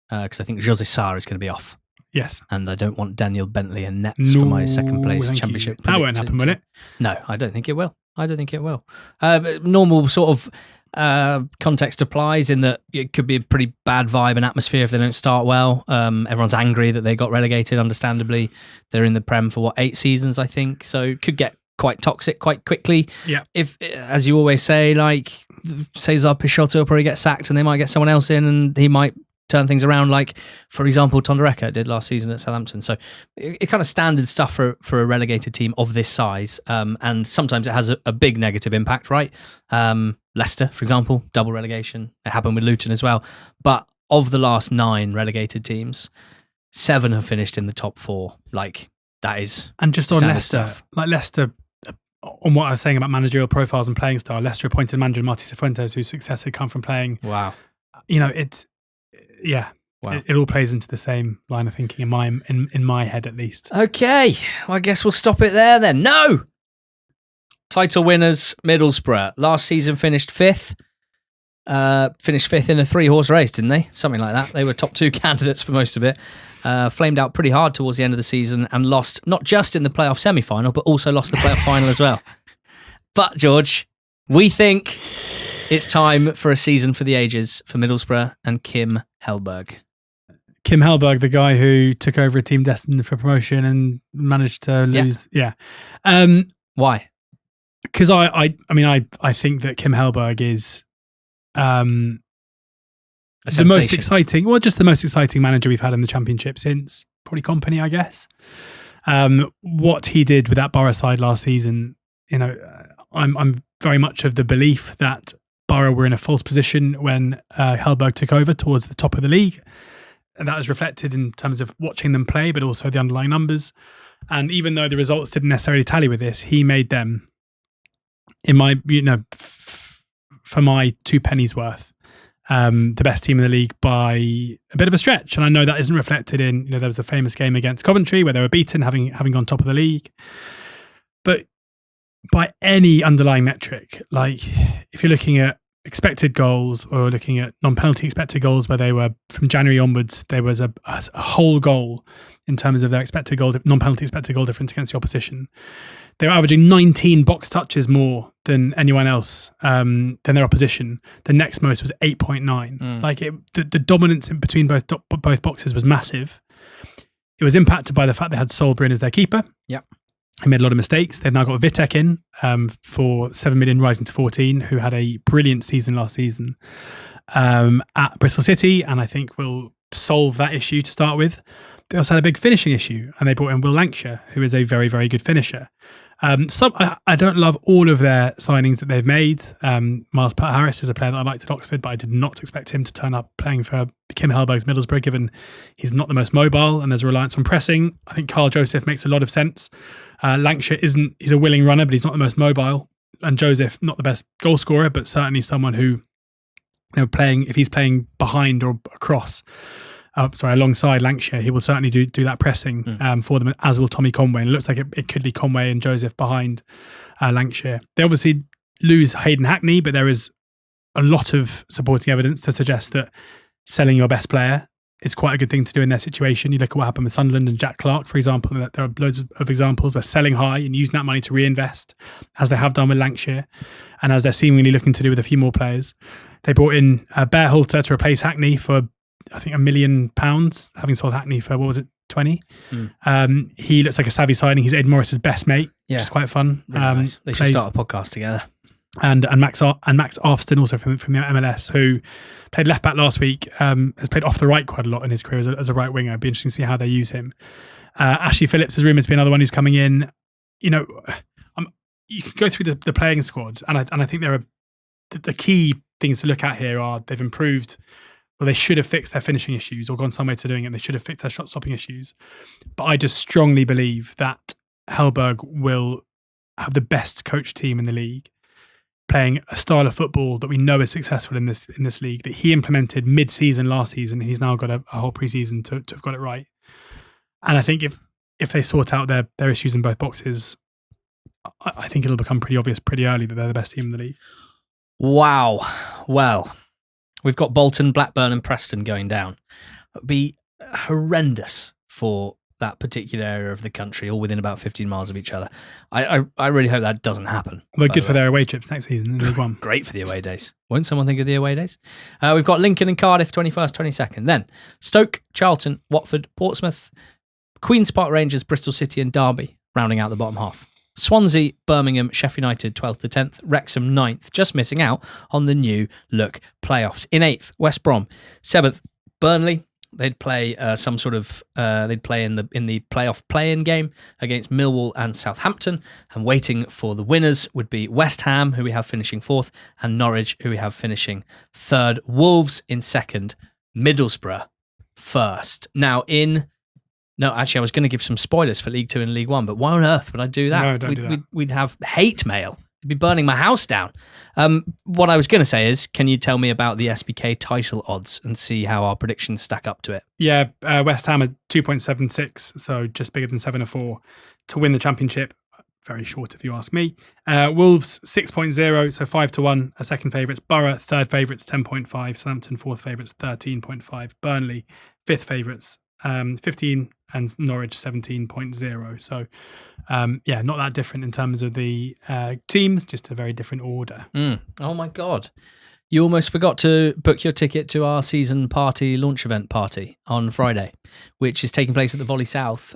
Because I think Jose Sarr is going to be off. Yes. And I don't want Daniel Bentley and Nets for my second place Championship. That won't happen, will it? No, I don't think it will. Normal sort of context applies in that it could be a pretty bad vibe and atmosphere if they don't start well. Everyone's angry that they got relegated, understandably. They're in the Prem for 8 seasons, I think, so it could get quite toxic quite quickly. Yeah. If, as you always say, Cesar Peixoto will probably get sacked and they might get someone else in and he might turn things around, like, for example, Tondereka did last season at Southampton. So it's kind of standard stuff for a relegated team of this size, and sometimes it has a big negative impact, right? Leicester, for example, double relegation. It happened with Luton as well. But of the last 9 relegated teams, 7 have finished in the top 4. That is... And just on Leicester, Leicester, on what I was saying about managerial profiles and playing style, Leicester appointed manager Martí Cifuentes, whose success had come from playing... Wow. It's... Yeah. Wow. It all plays into the same line of thinking in my head, at least. Okay, well, I guess we'll stop it there then. No! Title winners, Middlesbrough. Last season finished fifth. Finished fifth in a 3-horse race, didn't they? Something like that. They were top 2 candidates for most of it. Flamed out pretty hard towards the end of the season and lost not just in the playoff semi-final, but also lost the playoff final as well. But, George, we think it's time for a season for the ages for Middlesbrough and Kim Hellberg. Kim Hellberg, the guy who took over a team destined for promotion and managed to lose. Yeah. Why? Because I think that Kim Hellberg is the most exciting, just the most exciting manager we've had in the Championship since probably Company, I guess. What he did with that Borough side last season, I'm very much of the belief that Borough were in a false position when Hellberg took over towards the top of the league. And that was reflected in terms of watching them play, but also the underlying numbers. And even though the results didn't necessarily tally with this, he made them, in my, for my 2 pennies worth, the best team in the league by a bit of a stretch. And I know that isn't reflected in, there was the famous game against Coventry where they were beaten, having gone top of the league. But by any underlying metric, like if you're looking at expected goals or looking at non-penalty expected goals, where they were from January onwards, there was a whole goal in terms of their expected goal, non-penalty expected goal difference against the opposition. They were averaging 19 box touches more than anyone else, than their opposition. The next most was 8.9. Like the dominance in between both boxes was massive. It was impacted by the fact they had Solberg in as their keeper. Yeah. He made a lot of mistakes. They've now got Vitek in for 7 million, rising to 14, who had a brilliant season last season at Bristol City, and I think will solve that issue to start with. They also had a big finishing issue, and they brought in Will Lancashire, who is a very, very good finisher. I don't love all of their signings that they've made. Miles Peart-Harris is a player that I liked at Oxford, but I did not expect him to turn up playing for Kim Hellberg's Middlesbrough, given he's not the most mobile and there's a reliance on pressing. I think Carl Joseph makes a lot of sense. Lancashire he's a willing runner, but he's not the most mobile. And Joseph, not the best goal scorer, but certainly someone who, if he's playing behind or across, alongside Lancashire, he will certainly do that pressing for them, as will Tommy Conway. And it looks like it could be Conway and Joseph behind Lancashire. They obviously lose Hayden Hackney, but there is a lot of supporting evidence to suggest that selling your best player is quite a good thing to do in their situation. You look at what happened with Sunderland and Jack Clark, for example, and there are loads of examples where selling high and using that money to reinvest, as they have done with Lancashire, and as they're seemingly looking to do with a few more players. They brought in Bearhalter to replace Hackney for, I think, £1 million, having sold Hackney for, 20? He looks like a savvy signing. He's Ed Morris's best mate, which is quite fun. Really nice. They should start a podcast together. And Max Arfston, also from the MLS, who played left back last week, has played off the right quite a lot in his career as a right winger. It'd be interesting to see how they use him. Ashley Phillips is rumoured to be another one who's coming in. You can go through the playing squad, and I think there are the key things to look at here are they've improved. Well, they should have fixed their finishing issues or gone some way to doing it. They should have fixed their shot stopping issues. But I just strongly believe that Hellberg will have the best coach team in the league, playing a style of football that we know is successful in this league, that he implemented mid-season last season. He's now got a whole pre-season to have got it right. And I think if they sort out their issues in both boxes, I think it'll become pretty obvious pretty early that they're the best team in the league. Wow. Well, we've got Bolton, Blackburn and Preston going down. It would be horrendous for that particular area of the country, all within about 15 miles of each other. I really hope that doesn't happen. They're good for their away trips next season in League One. Great for the away days. Won't someone think of the away days? We've got Lincoln and Cardiff, 21st, 22nd. Then Stoke, Charlton, Watford, Portsmouth, Queen's Park Rangers, Bristol City and Derby, rounding out the bottom half. Swansea, Birmingham, Sheffield United, 12th to 10th. Wrexham, 9th, just missing out on the new look playoffs. In 8th, West Brom. 7th, Burnley. They'd play they'd play in the playoff play-in game against Millwall and Southampton. And waiting for the winners would be West Ham, who we have finishing 4th, and Norwich, who we have finishing 3rd. Wolves in 2nd, Middlesbrough 1st. Now No, actually, I was going to give some spoilers for League 2 and League 1, but why on earth would I do that? No, don't do that. We'd have hate mail You'd be burning my house down. What I was going to say is, can you tell me about the SBK title odds and see how our predictions stack up to it? Yeah, West Ham are 2.76, so just bigger than 7-4 to win the championship. Very short, if you ask me. Wolves 6.0, so 5-1 are second favourites. Borough third favourites 10.5. Southampton fourth favourites 13.5. Burnley fifth favourites 15, and Norwich 17.0. So not that different in terms of the teams, just a very different order. Oh my God. You almost forgot to book your ticket to our season party launch event party on Friday, which is taking place at the Volley South,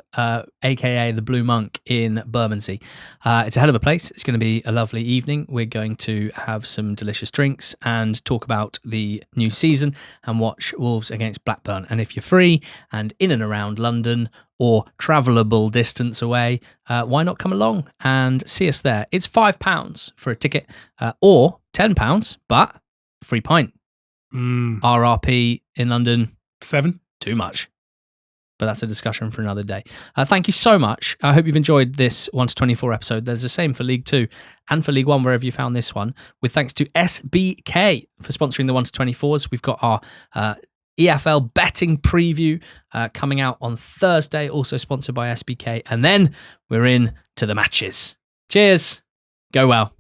aka the Blue Monk in Bermondsey. It's a hell of a place. It's going to be a lovely evening. We're going to have some delicious drinks and talk about the new season and watch Wolves against Blackburn. And if you're free and in and around London or travelable distance away, why not come along and see us there? It's £5 for a ticket or £10, but free pint. RRP in London, 7. Too much. But that's a discussion for another day. Thank you so much. I hope you've enjoyed this 1-24 episode. There's the same for League 2 and for League 1, wherever you found this one. With thanks to SBK for sponsoring the 1-24s. We've got our EFL betting preview coming out on Thursday, also sponsored by SBK. And then we're in to the matches. Cheers. Go well.